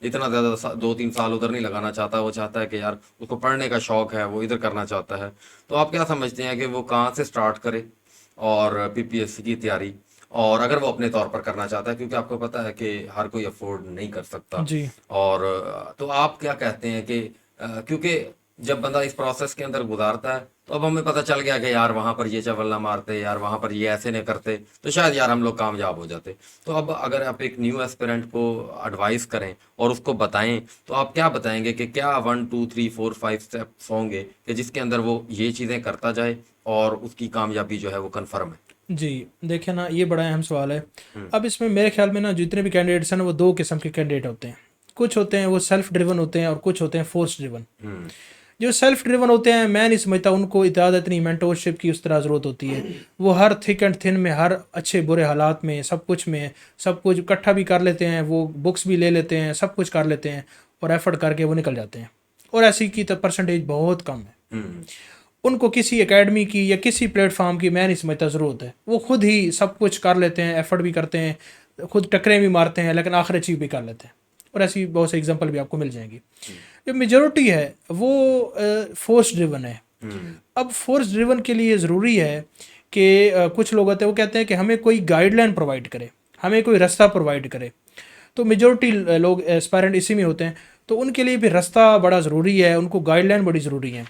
इतना ज़्यादा 2-3 साल उधर नहीं लगाना चाहता, वो चाहता है कि यार उसको पढ़ने का शौक है, वो इधर करना चाहता है, तो आप क्या समझते हैं कि वो कहाँ से स्टार्ट करे और पीपीएससी की तैयारी, और अगर वो अपने तौर पर करना चाहता है, क्योंकि आपको पता है कि हर कोई अफोर्ड नहीं कर सकता। जी और तो आप क्या कहते हैं कि क्योंकि जब बंदा इस प्रोसेस के अंदर गुजारता है, तो अब हमें पता चल गया कि यार वहाँ पर ये चवल ना मारते, यार वहाँ पर ये ऐसे नहीं करते, तो शायद यार हम लोग कामयाब हो जाते। तो अब अगर आप एक न्यू एस्पिरेंट को एडवाइस करें और उसको बताएं, तो आप क्या बताएंगे कि क्या 1 2 3 4 5 स्टेप्स होंगे कि जिसके अंदर वो ये चीज़ें करता जाए और उसकी कामयाबी जो है वो कन्फर्म है। जी, देखिए ना, ये बड़ा अहम सवाल है। हम्म अब इसमें मेरे ख्याल में ना जितने भी कैंडिडेट्स हैं ना, वो दो किस्म के कैंडिडेट होते हैं। कुछ होते हैं वो सेल्फ ड्रिवन होते हैं, और कुछ होते हैं फोर्स ड्रिवन। हम्म जो सेल्फ ड्रिवन होते हैं, मैं नहीं समझता उनको इतना इतनी मेंटोरशिप की उस तरह ज़रूरत होती है। वो हर थिक एंड थिन में, हर अच्छे बुरे हालात में, सब कुछ में, सब कुछ इकट्ठा भी कर लेते हैं, वो बुक्स भी ले लेते हैं, सब कुछ कर लेते हैं, और एफर्ट करके वो निकल जाते हैं। और ऐसी की तो परसेंटेज बहुत कम है। हम्म उनको किसी एकेडमी की या किसी प्लेटफॉर्म की मैं नहीं समझता ज़रूरत है। वो खुद ही सब कुछ कर लेते हैं, एफर्ट भी करते हैं, खुद टकरें भी मारते हैं, लेकिन आखिर अचीव भी कर लेते हैं। और ऐसी बहुत से एग्जांपल भी आपको मिल जाएंगी। जो मेजोरिटी है वो फोर्स ड्रिवन है। हम्म अब फोर्स ड्रिवन के लिए ज़रूरी है कि कुछ लोग होते हैं, वो कहते हैं कि हमें कोई गाइडलाइन प्रोवाइड करे, हमें कोई रास्ता प्रोवाइड करे। तो मेजोरिटी लोग एस्पायरेंट इसी में होते हैं। तो उनके लिए भी रास्ता बड़ा ज़रूरी है, उनको गाइडलाइन बड़ी ज़रूरी है।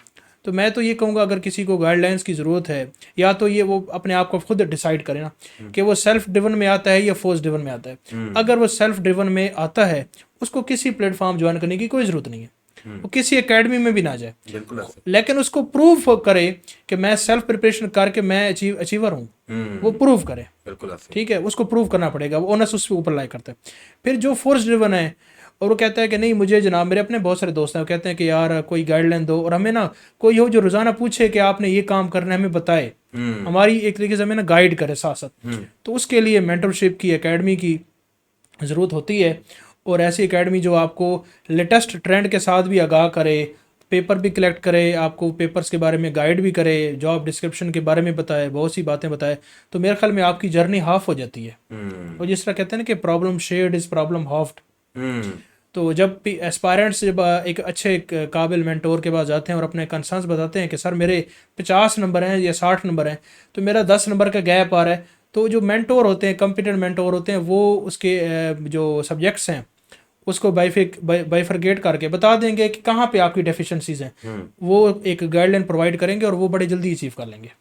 तो मैं तो ये कहूँगा, अगर किसी को गाइडलाइंस की ज़रूरत है, या तो ये वो अपने आप को खुद डिसाइड करे ना कि वो सेल्फ ड्रिवन में आता है या फोर्स ड्रिवन में आता है। अगर वो सेल्फ ड्रिवन में आता है, उसको किसी प्लेटफॉर्म ज्वाइन करने की कोई ज़रूरत नहीं है, वो किसी एकेडमी में भी ना जाए, बिल्कुल ऐसे। लेकिन उसको प्रूव करे कि मैं सेल्फ प्रिपरेशन करके मैं अचीवर हूँ। वो प्रूव करे, बिल्कुल ऐसे। ठीक है, उसको प्रूव करना पड़ेगा। वो ओनस उसके ऊपर लाई करता है। फिर जो फोर्स ड्रिवन है, और वो कहता है कि नहीं मुझे जनाब, मेरे अपने बहुत सारे दोस्त हैं, वो कहते हैं कि यार कोई गाइडलाइन दो, और हमें ना कोई हो जो रोज़ाना पूछे कि आपने ये काम करना है, हमें बताए, हमारी एक तरीके से हमें ना गाइड करे साथ साथ। तो उसके लिए मेंटरशिप की एकेडमी की ज़रूरत होती है। और ऐसी एकेडमी जो आपको लेटेस्ट ट्रेंड के साथ भी आगाह करे, पेपर भी कलेक्ट करे, आपको पेपर्स के बारे में गाइड भी करे, जॉब डिस्क्रिप्शन के बारे में बताए, बहुत सी बातें बताए, तो मेरे ख्याल में आपकी जर्नी हाफ हो जाती है। और जिस तरह कहते हैं ना कि problem shared is problem halved. तो जब एस्पायरेंट्स जब एक अच्छे काबिल मेंटोर के पास जाते हैं और अपने कंसर्न्स बताते हैं कि सर मेरे 50 नंबर हैं या 60 नंबर हैं, तो मेरा 10 नंबर का गैप आ रहा है, तो जो मेंटोर होते हैं, कॉम्पिटेंट मेंटोर होते हैं, वो उसके जो सब्जेक्ट्स हैं उसको बाइफरगेट करके बता देंगे कि कहाँ पे आपकी डेफिशिएंसीज हैं। वो एक गाइडलाइन प्रोवाइड करेंगे और वो बड़े जल्दी अचीव कर लेंगे।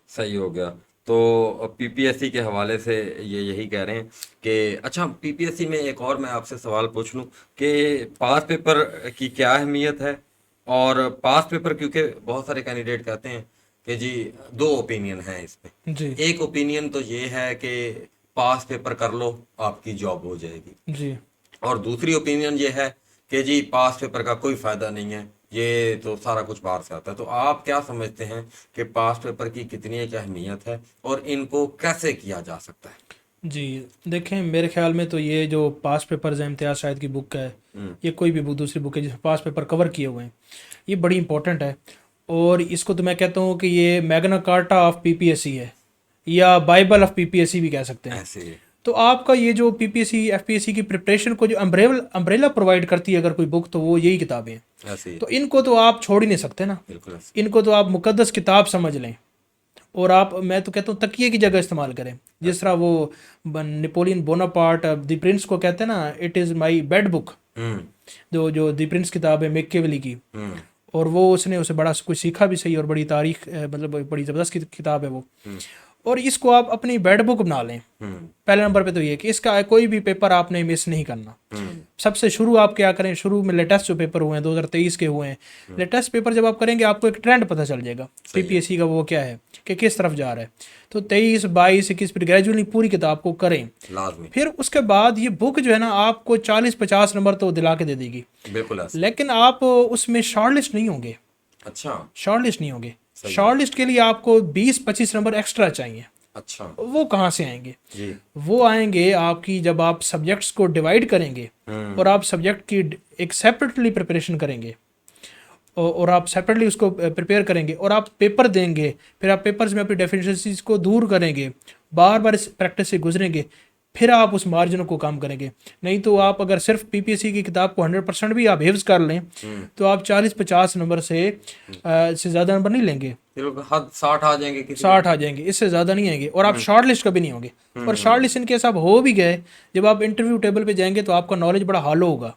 सही हो गया। तो पीपीएससी के हवाले से ये यही कह रहे हैं कि अच्छा, पीपीएससी में एक और मैं आपसे सवाल पूछ लूँ कि पास पेपर की क्या अहमियत है। और पास पेपर, क्योंकि बहुत सारे कैंडिडेट कहते हैं कि जी, दो ओपिनियन हैं इसमें। जी एक ओपिनियन तो ये है कि पास पेपर कर लो, आपकी जॉब हो जाएगी। जी और दूसरी ओपिनियन ये है कि जी, पास पेपर का कोई फायदा नहीं है, ये तो सारा कुछ बाहर से आता है। तो आप क्या समझते हैं कि पास पेपर की कितनी एक अहमियत है और इनको कैसे किया जा सकता है? जी। देखें, मेरे ख्याल में तो ये जो पास पेपर्स हैं, इम्तियाज़ शाहिद की बुक है, ये कोई भी बुक, दूसरी बुक है जिसमें पास पेपर कवर किए हुए हैं, ये बड़ी इंपॉर्टेंट है। और इसको तो मैं कहता हूँ कि ये मैग्ना कार्टा ऑफ पीपीएससी है, या बाइबल ऑफ पीपीएससी भी कह सकते हैं। ऐसे। तो आपका ये जो पीपीएससी एफपीएससी की प्रिपरेशन को जो अम्ब्रेला प्रोवाइड करती है अगर कोई बुक, तो वो यही किताबें हैं। ऐसे। तो इनको तो आप छोड़ ही नहीं सकते ना, बिल्कुल ऐसे। इनको तो आप मुकद्दस किताब समझ लें। और आप, मैं तो कहता हूँ, तकिए की जगह इस्तेमाल करें। जिस तरह वो नेपोलियन बोनापार्ट द प्रिंस को कहते हैं ना, it is my bed book, hmm. जो जो द प्रिंस किताब है मैकियावेली की। हम्म। और वो उसने उसे बड़ा कुछ सीखा भी सही, और बड़ी तारीख मतलब बड़ी ज़बरदस्त किताब है वो। और इसको आप अपनी बेड बुक बना लें। पहले नंबर पे तो ये कि इसका कोई भी पेपर आपने मिस नहीं करना। सबसे शुरू आप क्या करें, शुरू में लेटेस्ट जो पेपर हुए हैं 2023 के हुए हैं, लेटेस्ट पेपर जब आप करेंगे आपको एक ट्रेंड पता चल जाएगा पीपीएससी का, वो क्या है कि किस तरफ जा रहा है। तो 23, 22, 21 फिर ग्रेजुअली पूरी किताब को करें लाजमी। फिर उसके बाद ये बुक जो है ना आपको 40-50 नंबर तो दिला के दे देगी, बिल्कुल ऐसे। लेकिन आप उसमें शॉर्टलिस्ट नहीं होंगे। अच्छा। शॉर्टलिस्ट नहीं होंगे। शॉर्टलिस्ट के लिए आपको 20-25 नंबर एक्स्ट्रा चाहिए। अच्छा वो कहाँ से आएंगे? जी। वो आएंगे आपकी, जब आप सब्जेक्ट्स को डिवाइड करेंगे और आप सब्जेक्ट की एक सेपरेटली प्रिपरेशन करेंगे, और आप सेपरेटली उसको प्रिपेयर करेंगे और आप पेपर देंगे। फिर आप पेपर्स में अपनी डेफिशिएंसीज को दूर करेंगे, बार बार इस प्रैक्टिस से गुजरेंगे, फिर आप उस मार्जिन को कम करेंगे। नहीं तो आप अगर सिर्फ पीपीएससी की किताब को 100% भी आप हिफ्ज कर लें तो आप 40-50 नंबर से ज़्यादा नंबर नहीं लेंगे। हद 60 आ जाएंगे, किसी 60 आ जाएंगे, इससे ज़्यादा नहीं आएंगे। और आप शॉर्ट लिस्ट कभी नहीं होंगे। और शॉर्ट लिस्ट इनकेस आप हो भी गए, जब आप इंटरव्यू टेबल पे जाएंगे तो आपका नॉलेज बड़ा हालो होगा।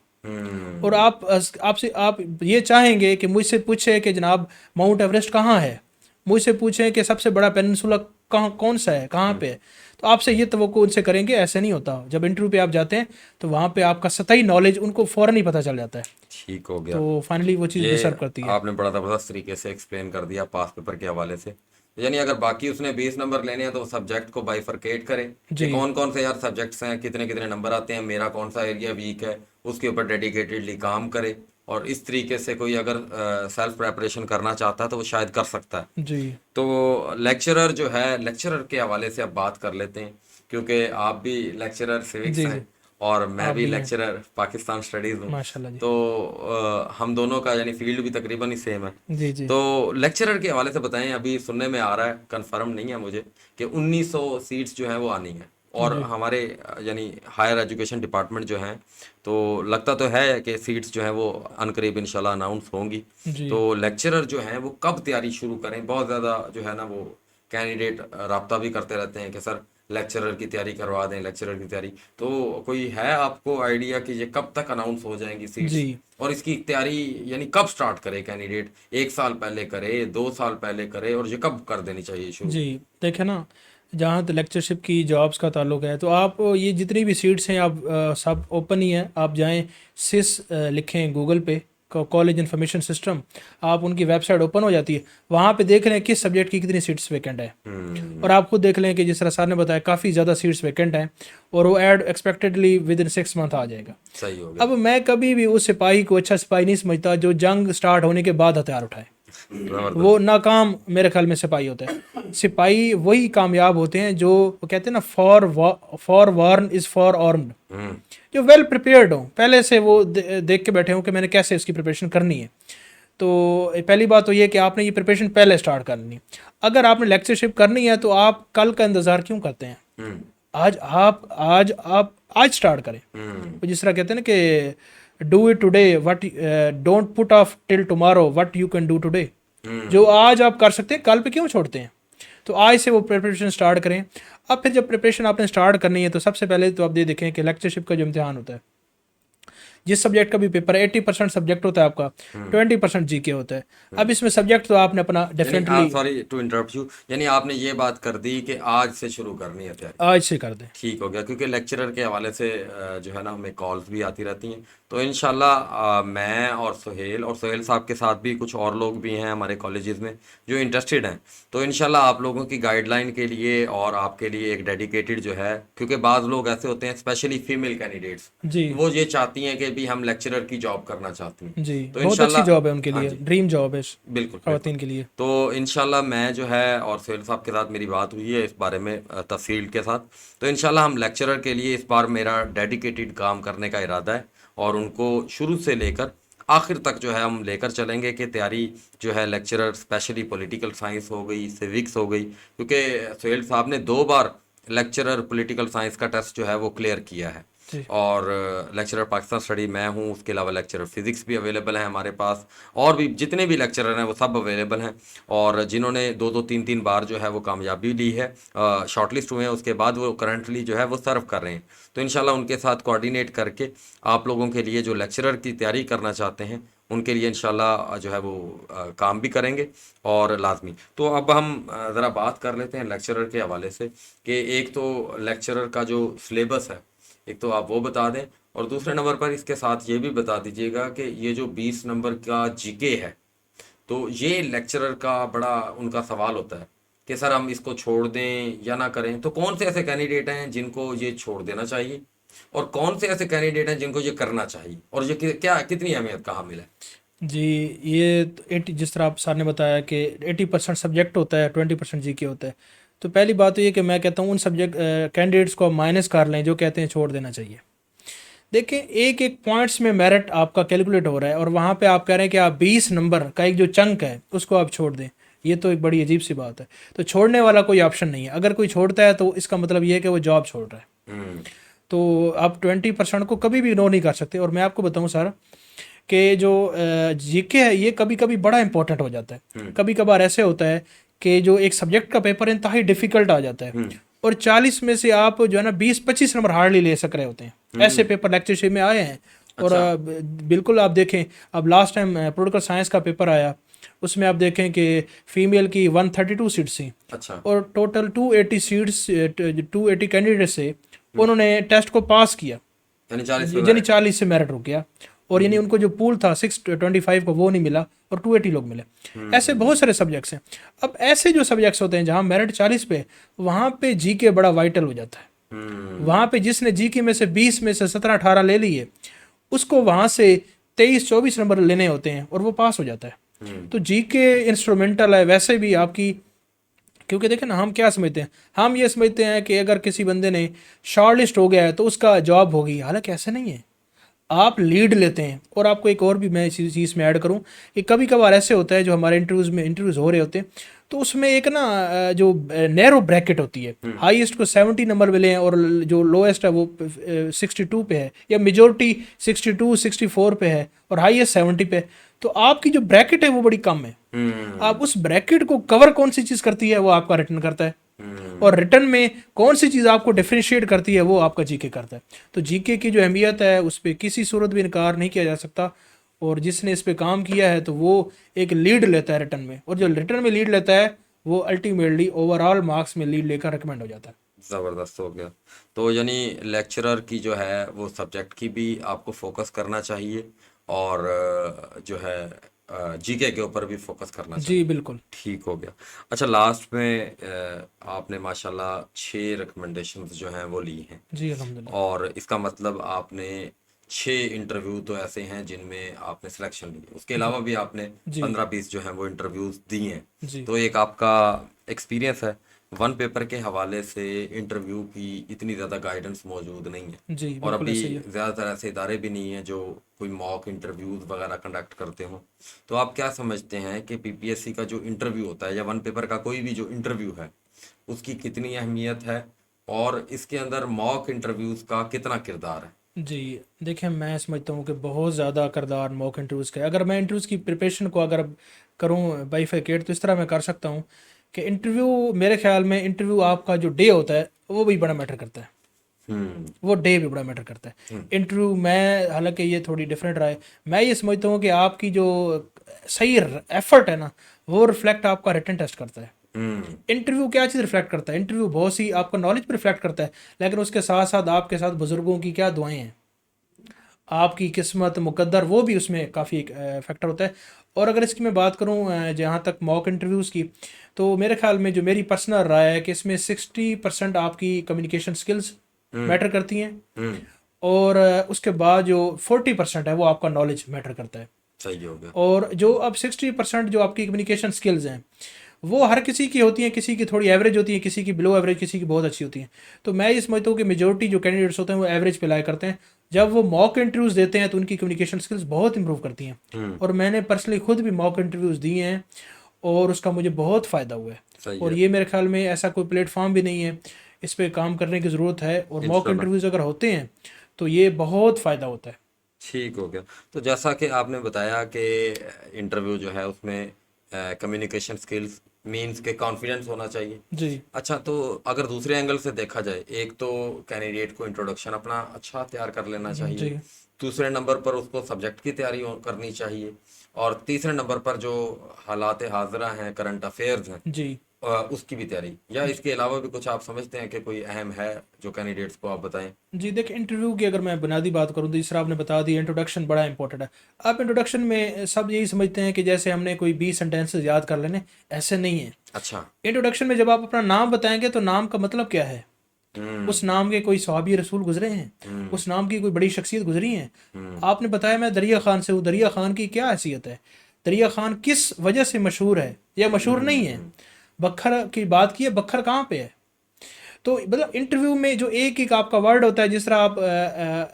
और आप ये चाहेंगे कि मुझसे पूछे कि जनाब माउंट एवरेस्ट कहाँ है, मुझसे पूछें कि सबसे बड़ा पेनिनसुला कौन सा है, कहाँ पे है। तो आपसे ये तवक्को उनसे करेंगे, ऐसे नहीं होता। जब इंटरव्यू पे आप जाते हैं तो वहाँ पे आपका सतही नॉलेज उनको फ़ौरन ही पता चल जाता है। ठीक हो गया। तो फाइनली वो चीज़ ये डिसर्व करती है। आपने बड़ा ज़बरदस्त तरीके से एक्सप्लेन कर दिया पास पेपर के हवाले से। यानी अगर बाकी उसने 20 नंबर लेने हैं तो सब्जेक्ट को बाइफरकेट करें कि जी कौन कौन से यार सब्जेक्ट्स हैं, कितने कितने नंबर आते हैं, मेरा कौन सा एरिया वीक है, उसके ऊपर डेडिकेटेडली काम करे। और इस तरीके से कोई अगर सेल्फ प्रेपरेशन करना चाहता है तो वो शायद कर सकता है। जी तो लेक्चरर जो है, लेक्चरर के हवाले से अब बात कर लेते हैं, क्योंकि आप भी लेक्चरर सिविक्स जी हैं जी और मैं आप भी भी हैं, लेक्चरर पाकिस्तान स्टडीज़ हूँ। माशाल्लाह जी। तो हम दोनों का यानी फील्ड भी तकरीबन ही सेम है। जी जी तो लेक्चरर के हवाले से बताएं, अभी सुनने में आ रहा है, कंफर्म नहीं है मुझे, कि 1900 सीट्स जो हैं वो आनी है। और जी हमारे यानी हायर एजुकेशन डिपार्टमेंट जो हैं, तो लगता तो है कि सीट्स जो हैं वो अनकरीब इंशाल्लाह अनाउंस होंगी। जी तो लेक्चरर जो हैं वो कब तैयारी शुरू करें? बहुत ज़्यादा जो है ना वो कैंडिडेट राब्ता भी करते रहते हैं कि सर लेक्चरर की तैयारी करवा दें, लेक्चरर की तैयारी। तो कोई है आपको आइडिया कि ये कब तक अनाउंस हो जाएंगी सीट्स? जी और इसकी तैयारी यानी कब स्टार्ट करे कैंडिडेट? 1 साल पहले करे, 2 साल पहले करे, और ये कब कर देनी चाहिए शुरू? जी देखें ना, जहाँ तक लेक्चरशिप की जॉब्स का ताल्लुक है, तो आप ये जितनी भी सीट्स हैं आप सब ओपन ही हैं। आप जाएं सिस लिखें गूगल पे, कॉलेज इन्फॉर्मेशन सिस्टम, आप उनकी वेबसाइट ओपन हो जाती है, वहाँ पे देख लें किस सब्जेक्ट की कितनी सीट्स वैकेंट है। और आप खुद देख लें कि जिस तरह सर ने बताया काफ़ी ज़्यादा सीट्स वैकेंट हैं, और वो ad expectedly within 6 month आ जाएगा। सही हो गया। अब मैं कभी भी उस सिपाही को अच्छा सिपाही नहीं समझता जो जंग स्टार्ट होने के बाद हथियार उठाए। जबरदस्त। वो नाकाम मेरे ख्याल में सिपाही होता है। सिपाही वही कामयाब होते हैं जो, वो कहते हैं ना, forewarned is forearmed, जो वेल प्रिपेयर्ड हो, पहले से वो देख के बैठे हों कि मैंने कैसे इसकी प्रिपरेशन करनी है। तो पहली बात तो ये कि आपने ये प्रिपरेशन पहले स्टार्ट करनी। अगर आपने लेक्चरशिप करनी है तो आप कल का इंतज़ार क्यों करते हैं? आज स्टार्ट करें। तो जिस तरह कहते हैं ना कि do it today what, don't put off till tomorrow what you can do today. जो आज आप कर सकते हैं कल पे क्यों छोड़ते हैं? तो आज से वो प्रिपरेशन स्टार्ट करें। अब फिर जब प्रिपरेशन आपने स्टार्ट करनी है तो सबसे पहले तो आप ये देखें कि लेक्चरशिप का जो इम्तिहान होता है, जिस सब्जेक्ट का भी पेपर 80% सब्जेक्ट होता है आपका, 20% जीके होता है। अब इसमें सब्जेक्ट तो आपने अपना यानी definitely sorry to interrupt you, यानी आपने ये बात कर दी कि आज से शुरू करनी है तैयारी। आज से कर दें। ठीक हो गया, क्योंकि लेक्चरर के हवाले से जो है ना हमें कॉल्स भी आती रहती हैं। तो इंशाल्लाह मैं और सुहेल साहब के साथ भी कुछ और लोग भी हैं हमारे कॉलेजेस में जो इंटरेस्टेड हैं। तो इंशाल्लाह आप लोगों की गाइडलाइन के लिए और आपके लिए एक डेडिकेटेड जो है, क्योंकि बाज़ लोग ऐसे होते हैं स्पेशली फीमेल कैंडिडेट्स, जी वो ये चाहती हैं कि भी हम लेक्चरर की जॉब करना चाहती हैं। जी, तो बहुत अच्छी इंशाल्लाह, जॉब है उनके हाँ लिए, जी, ड्रीम जॉब है बिल्कुल बिल्कुल। खवातीन के लिए। तो इंशाल्लाह मैं जो है और सुहेल साहब के साथ मेरी बात हुई है इस बारे में तफसील के साथ। तो इंशाल्लाह हम लेक्चरर के लिए इस बार मेरा डेडिकेटेड काम करने का इरादा है, और उनको शुरू से लेकर आखिर तक जो है हम लेकर चलेंगे कि तैयारी जो है लेक्चरर स्पेशली पॉलिटिकल साइंस हो गई, सिविक्स हो गई, क्योंकि सुहेल साहब ने 2 बार लेक्चरर पॉलिटिकल साइंस का टेस्ट जो है वो क्लियर किया है। जी और लेक्चरर पाकिस्तान स्टडी मैं हूँ, उसके अलावा लेक्चरर फिज़िक्स भी अवेलेबल है हमारे पास, और भी जितने भी लेक्चरर हैं वो सब अवेलेबल हैं। और जिन्होंने 2-2 3-3 बार जो है वो कामयाबी ली है, शॉर्टलिस्ट हुए हैं, उसके बाद वो करंटली जो है वो सर्व कर रहे हैं। तो इंशाल्लाह उनके साथ कोऑर्डिनेट करके आप लोगों के लिए जो लेक्चरर की तैयारी करना चाहते हैं उनके लिए इंशाल्लाह जो है वो काम भी करेंगे और लाजमी। तो अब हम ज़रा बात कर लेते हैं लेक्चरर के हवाले से कि एक तो लेक्चरर का जो सिलेबस है, एक तो आप वो बता दें, और दूसरे नंबर पर इसके साथ ये भी बता दीजिएगा कि ये जो 20 नंबर का जीके है, तो ये लेक्चरर का बड़ा उनका सवाल होता है कि सर हम इसको छोड़ दें या ना करें। तो कौन से ऐसे कैंडिडेट हैं जिनको ये छोड़ देना चाहिए, और कौन से ऐसे कैंडिडेट हैं जिनको ये करना चाहिए, और ये क्या कितनी अहमियत का हामिल है? जी, ये तो 80, जिस तरह आप सर ने बताया कि 80% सब्जेक्ट होता है, 20% जीके होता है। तो पहली बात तो ये कि मैं कहता हूँ उन सब्जेक्ट कैंडिडेट्स को आप माइनस कर लें जो कहते हैं छोड़ देना चाहिए। देखिए, एक एक पॉइंट्स में मेरिट आपका कैलकुलेट हो रहा है, और वहाँ पे आप कह रहे हैं कि आप 20 नंबर का एक जो चंक है उसको आप छोड़ दें। ये तो एक बड़ी अजीब सी बात है। तो छोड़ने वाला कोई ऑप्शन नहीं है। अगर कोई छोड़ता है तो इसका मतलब ये है कि वो जॉब छोड़ रहा है। हम्म। तो आप 20% को कभी भी इग्नोर नहीं कर सकते। और मैं आपको बताऊं सर कि जो जीके है ये कभी कभी बड़ा इंपॉर्टेंट हो जाता है। कभी कभार ऐसे होता है कि जो एक सब्जेक्ट का पेपर इंतहाई डिफिकल्ट आ जाता है, और 40 में से आप जो है ना 20-25 नंबर हार्डली ले सक रहे होते हैं। ऐसे पेपर लेक्चरशिप में आए हैं। और अच्छा। बिल्कुल आप देखें, अब लास्ट टाइम पॉलिटिकल साइंस का पेपर आया, उसमें आप देखें कि फीमेल की 132 सीट्स थी, अच्छा। और टोटल 280 सीट्स, 280 कैंडिडेट से उन्होंने टेस्ट को पास किया, यानी 40 पे यानी merit। 40 से मेरिट रुक गया। और यानी उनको जो पूल था 625 को वो नहीं मिला, और 280 लोग मिले। ऐसे बहुत सारे सब्जेक्ट्स हैं। अब ऐसे जो सब्जेक्ट्स होते हैं जहाँ मेरिट 40 पे, वहाँ पे जीके बड़ा वाइटल हो जाता है। वहाँ पे जिसने जीके में से 20 में से 17-18 ले लिए, उसको वहाँ से 23-24 नंबर लेने होते हैं और वो पास हो जाता है। तो जीके इंस्ट्रूमेंटल है वैसे भी आपकी। क्योंकि देखें ना, हम क्या समझते हैं, हम ये समझते हैं कि अगर किसी बंदे ने शॉर्ट लिस्ट हो गया है तो उसका जॉब होगी। हालांकि ऐसा नहीं है। आप लीड लेते हैं। और आपको एक और भी मैं इसी चीज़ में ऐड करूं कि कभी कभार ऐसे होता है जो हमारे इंटरव्यूज़ हो रहे होते हैं, तो उसमें एक ना जो नैरो ब्रैकेट होती है, हाईएस्ट को 70 नंबर मिले हैं और जो लोएस्ट है वो 62 पे है, या मेजोरिटी 62-64 पे है और हाईएस्ट 70 पे है। तो आपकी जो ब्रैकेट है वो बड़ी कम है। आप उस ब्रैकेट को कवर कौन सी चीज़ करती है, वो आपका रिटर्न करता है। और रिटर्न में कौन सी चीज़ आपको डिफरेंशिएट करती है, वो आपका जीके करता है। तो जीके की जो अहमियत है उस पर किसी सूरत भी इनकार नहीं किया जा सकता। और जिसने इस पे काम किया है तो वो एक लीड लेता है रिटर्न में, और जो रिटर्न में लीड लेता है वो अल्टीमेटली ओवरऑल मार्क्स में लीड लेकर रिकमेंड हो जाता है। ज़बरदस्त हो गया। तो यानी लेक्चरर की जो है वो सब्जेक्ट की भी आपको फोकस करना चाहिए, और जो है जीके के ऊपर भी फोकस करना जी चाहिए। बिल्कुल। ठीक हो गया। अच्छा, लास्ट में आपने माशाल्लाह 6 रिकमेंडेशंस जो हैं वो ली हैं, जी अल्हम्दुलिल्लाह। और इसका मतलब आपने 6 इंटरव्यू तो ऐसे हैं जिनमें आपने सिलेक्शन ली, उसके अलावा भी आपने जी 15-20 जो हैं वो इंटरव्यूज दिए हैं। जी तो एक आपका एक्सपीरियंस है। वन पेपर के हवाले से इंटरव्यू की इतनी ज़्यादा गाइडेंस मौजूद नहीं है, जी और बिल्कुल अभी ऐसे ही है। ज़्यादातर ऐसे इदारे भी नहीं हैं जो कोई मॉक इंटरव्यूज़ वगैरह कंडक्ट करते हों। तो आप क्या समझते हैं कि पीपीएससी का जो इंटरव्यू होता है, या वन पेपर का कोई भी जो इंटरव्यू है, उसकी कितनी अहमियत है, और इसके अंदर मॉक इंटरव्यूज़ का कितना किरदार है? जी देखिए, मैं समझता हूँ कि बहुत ज़्यादा किरदार मॉक इंटरव्यूज़ का है। अगर मैं इंटरव्यूज़ की प्रिपरेशन को अगर करूँ बाइफरकेट, तो इस तरह मैं कर सकता हूँ कि इंटरव्यू, मेरे ख्याल में इंटरव्यू आपका जो डे होता है वो भी बड़ा मैटर करता है। वो डे भी बड़ा मैटर करता है। इंटरव्यू मैं, हालांकि ये थोड़ी डिफरेंट रहा है, मैं ये समझता हूँ कि आपकी जो सही एफर्ट है ना, वो रिफ्लेक्ट आपका रिटन टेस्ट करता है। इंटरव्यू क्या चीज़ रिफ्लेक्ट करता है? इंटरव्यू बहुत सी आपका नॉलेज पर रिफ्लेक्ट करता है, लेकिन उसके साथ साथ आपके साथ बुजुर्गों की क्या दुआएं हैं, आपकी किस्मत मुकद्दर, वो भी उसमें काफ़ी एक फैक्टर होता है। और अगर इसकी मैं बात करूँ जहाँ तक मॉक इंटरव्यूज़ की, तो मेरे ख्याल में जो मेरी पर्सनल राय है कि इसमें 60% आपकी कम्युनिकेशन स्किल्स मैटर करती हैं, और उसके बाद जो 40% है वो आपका नॉलेज मैटर करता है। सही हो गया। और जो अब 60% जो आपकी कम्युनिकेशन स्किल्स हैं, वो हर किसी की होती हैं, किसी की थोड़ी एवरेज होती है, किसी की बिलो एवरेज, किसी की बहुत अच्छी होती हैं। तो मैं ये समझता हूँ कि मेजोरिटी जो कैंडिडेट्स होते हैं वो एवरेज पे लाया करते हैं। जब वो मॉक इंटरव्यूज़ देते हैं तो उनकी कम्युनिकेशन स्किल्स बहुत इंप्रूव करती हैं, और मैंने पर्सनली खुद भी मॉक इंटरव्यूज़ दिए हैं और उसका मुझे बहुत फ़ायदा हुआ है। सही और है। ये मेरे ख्याल में ऐसा कोई प्लेटफॉर्म भी नहीं है, इस पर काम करने की ज़रूरत है, और मॉक इंशाल्लाह। इंटरव्यूज़ अगर होते हैं तो ये बहुत फ़ायदा होता है। ठीक हो गया। तो जैसा कि आपने बताया कि इंटरव्यू जो है उसमें कम्युनिकेशन स्किल्स मींस के कॉन्फिडेंस होना चाहिए। जी। अच्छा, तो अगर दूसरे एंगल से देखा जाए, एक तो कैंडिडेट को इंट्रोडक्शन अपना अच्छा तैयार कर लेना चाहिए, जी। दूसरे नंबर पर उसको सब्जेक्ट की तैयारी करनी चाहिए, और तीसरे नंबर पर जो हालात हाज़िरा हैं, करंट अफेयर्स हैं, जी। उसकी भी तैयारी, या इसके अलावा भी कुछ आप समझते हैं कि कोई अहम है जो कैंडिडेट्स को आप बताएं? जी, देखिए इंटरव्यू की अगर मैं बुनियादी बात करूँ तो जिस तरह आपने बता दी, इंट्रोडक्शन बड़ा इंपॉर्टेंट है। अब इंट्रोडक्शन में सब यही समझते हैं कि जैसे हमने कोई 20 सेंटेंसेस याद कर लेने, ऐसे नहीं है। अच्छा। इंट्रोडक्शन में जब आप अपना नाम बताएंगे तो नाम का मतलब क्या है, हम्म। उस नाम के कोई सहाबी रसूल गुजरे हैं, हम्म। उस नाम की कोई बड़ी शख्सियत गुजरी हैं। हम्म। आपने बताया मैं दरिया खान से हूँ, दरिया खान की क्या हैसियत है, दरिया खान किस वजह से मशहूर है या मशहूर नहीं है, बखर की बात की है, बखर कहाँ पे है। तो मतलब इंटरव्यू में जो एक एक आपका वर्ड होता है, जिस तरह आप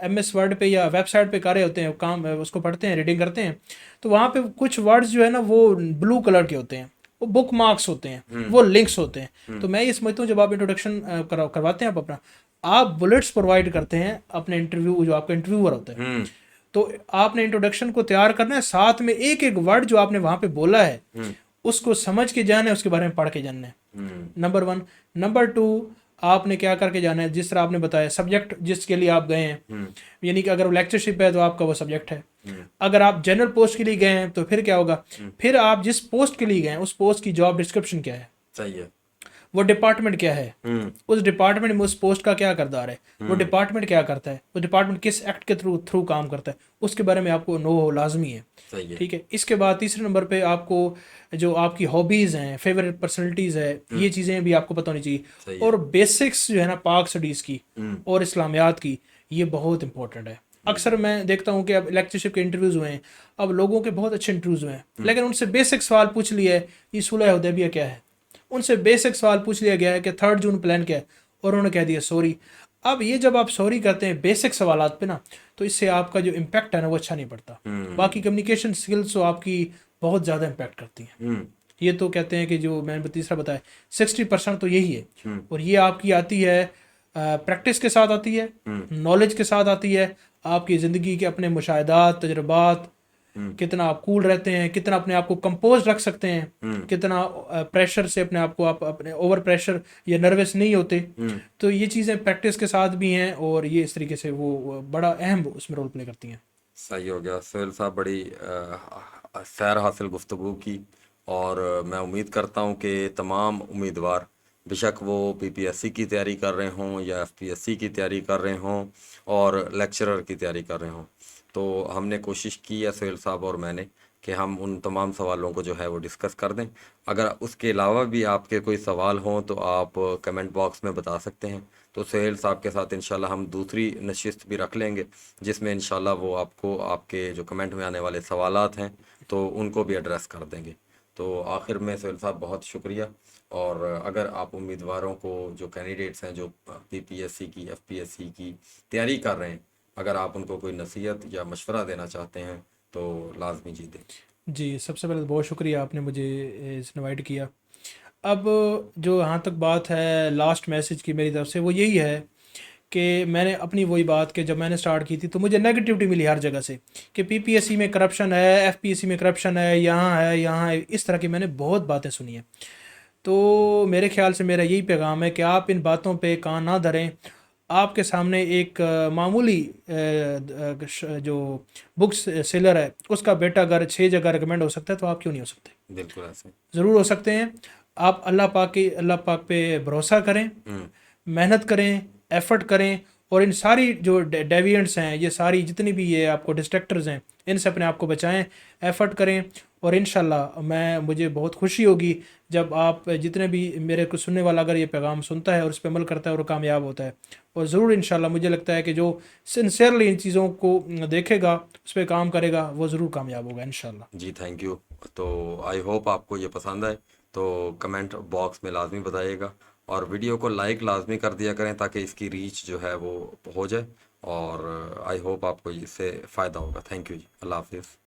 MS वर्ड पे या वेबसाइट पे कर रहे होते हैं काम, उसको पढ़ते हैं, रीडिंग करते हैं, तो वहाँ पे कुछ वर्ड्स जो है ना वो ब्लू कलर के होते हैं, वो बुक मार्क्स होते हैं, वो लिंक्स होते हैं। तो मैं ये समझता हूँ जब आप इंट्रोडक्शन करवाते हैं आप अपना, आप बुलेट्स प्रोवाइड करते हैं अपने इंटरव्यू, जो आपका इंटरव्यूअर होता है, हम्म। तो आपने इंट्रोडक्शन को तैयार करना है, साथ में एक एक वर्ड जो आपने वहाँ पे बोला है उसको समझ के जाना है, उसके बारे में पढ़ के जानना है, नंबर 1। नंबर 2, आपने क्या करके जाना है, जिस तरह आपने बताया सब्जेक्ट जिसके लिए आप गए हैं, यानी कि अगर लेक्चरशिप है तो आपका वो सब्जेक्ट है। अगर आप जनरल पोस्ट के लिए गए हैं तो फिर क्या होगा, फिर आप जिस पोस्ट के लिए गए हैं उस पोस्ट की जॉब डिस्क्रिप्शन क्या है, सही है। वो डिपार्टमेंट क्या है, उस डिपार्टमेंट में उस पोस्ट का क्या किरदार है, वो डिपार्टमेंट क्या करता है, वो डिपार्टमेंट किस एक्ट के थ्रू थ्रू काम करता है, उसके बारे में आपको नो हो लाजमी है। सही है। ठीक है। इसके बाद तीसरे नंबर पे आपको जो आपकी हॉबीज़ हैं, फेवरेट पर्सनलिटीज़ है, ये चीज़ें भी आपको पता होनी चाहिए। सही है। और बेसिक्स जो है ना पाक स्टडीज़ की और इस्लामियात की, ये बहुत इंपॉर्टेंट है। अक्सर मैं देखता हूँ कि अब लेक्चरशिप के इंटरव्यूज़ हुए हैं, अब लोगों के बहुत अच्छे इंटरव्यूज़ हुए हैं, लेकिन उनसे बेसिक सवाल पूछ लिया है, ये सुलह हुदैबिया क्या है, उनसे बेसिक सवाल पूछ लिया गया है कि 3 जून प्लान क्या है, और उन्होंने कह दिया सॉरी। अब ये जब आप सॉरी करते हैं बेसिक सवालात पे ना, तो इससे आपका जो इम्पैक्ट है ना वो अच्छा नहीं पड़ता। बाकी कम्युनिकेशन स्किल्स तो आपकी बहुत ज़्यादा इम्पैक्ट करती हैं। ये तो कहते हैं कि जो मैंने तीसरा बताया 60% तो यही है, और ये आपकी आती है प्रैक्टिस के साथ आती है, नॉलेज के साथ आती है, आपकी ज़िंदगी के अपने मुशाहिदात, तजर्बात, कितना आप कूल रहते हैं, कितना अपने आप को कंपोज रख सकते हैं, कितना प्रेशर से अपने आप को, आप अपने ओवर प्रेशर या नर्वस नहीं होते। तो ये चीज़ें प्रैक्टिस के साथ भी हैं, और ये इस तरीके से वो बड़ा अहम उसमें रोल प्ले करती हैं। सही हो गया सोहेल साहब, बड़ी सैर हासिल गुफ्तगू की। और मैं उम्मीद करता हूँ कि तमाम उम्मीदवार, बेशक वो PPSC की तैयारी कर रहे हों या FPSC की तैयारी कर रहे हों और लेक्चरर की तैयारी कर रहे हों, तो हमने कोशिश की है सोहेल साहब और मैंने कि हम उन तमाम सवालों को जो है वो डिस्कस कर दें। अगर उसके अलावा भी आपके कोई सवाल हों तो आप कमेंट बॉक्स में बता सकते हैं, तो सोहेल साहब के साथ इंशाल्लाह हम दूसरी नशिस्त भी रख लेंगे जिसमें इंशाल्लाह वो आपको आपके जो कमेंट में आने वाले सवालात हैं तो उनको भी एड्रेस कर देंगे। तो आखिर में सोहेल साहब बहुत शुक्रिया। और अगर आप उम्मीदवारों को, जो कैंडिडेट्स हैं जो PPSC की, FPSC की तैयारी कर रहे हैं, अगर आप उनको कोई नसीहत या मशवरा देना चाहते हैं तो लाजमी जी दें। जी, सबसे पहले तो बहुत शुक्रिया आपने मुझे इस इनवाइट किया। अब जो यहाँ तक बात है लास्ट मैसेज की मेरी तरफ से, वो यही है कि मैंने अपनी वही बात कि जब मैंने स्टार्ट की थी तो मुझे नेगेटिविटी मिली हर जगह से कि PPSC में करप्शन है, FPSC में करप्शन है, यहाँ है, इस तरह की मैंने बहुत बातें सुनी हैं। तो मेरे ख्याल से मेरा यही पैगाम है कि आप इन बातों पे कान ना धरें, आपके सामने एक मामूली जो बुक सेलर है उसका बेटा अगर 6 जगह रिकमेंड हो सकता है तो आप क्यों नहीं हो सकते? बिल्कुल ऐसे। ज़रूर हो सकते हैं। आप अल्लाह पाक पे भरोसा करें, मेहनत करें, एफर्ट करें और इन सारी जो डेविएंट्स हैं, ये सारी जितनी भी ये आपको डिस्ट्रैक्टर्स हैं, इनसे अपने आप को बचाएं, एफर्ट करें और इंशाल्लाह मुझे बहुत खुशी होगी जब आप जितने भी मेरे को सुनने वाला अगर ये पैगाम सुनता है और उस पर अमल करता है और कामयाब होता है। और ज़रूर इंशाल्लाह मुझे लगता है कि जो सिंसियरली इन चीज़ों को देखेगा, उस पर काम करेगा, वो ज़रूर कामयाब होगा इंशाल्लाह। जी थैंक यू। तो आई होप आपको ये पसंद आए, तो कमेंट बॉक्स में लाजमी बताइएगा और वीडियो को लाइक लाजमी कर दिया करें ताकि इसकी रीच जो है वो हो जाए। और आई होप आपको इससे फ़ायदा होगा। थैंक यू जी, अल्लाह हाफिज़।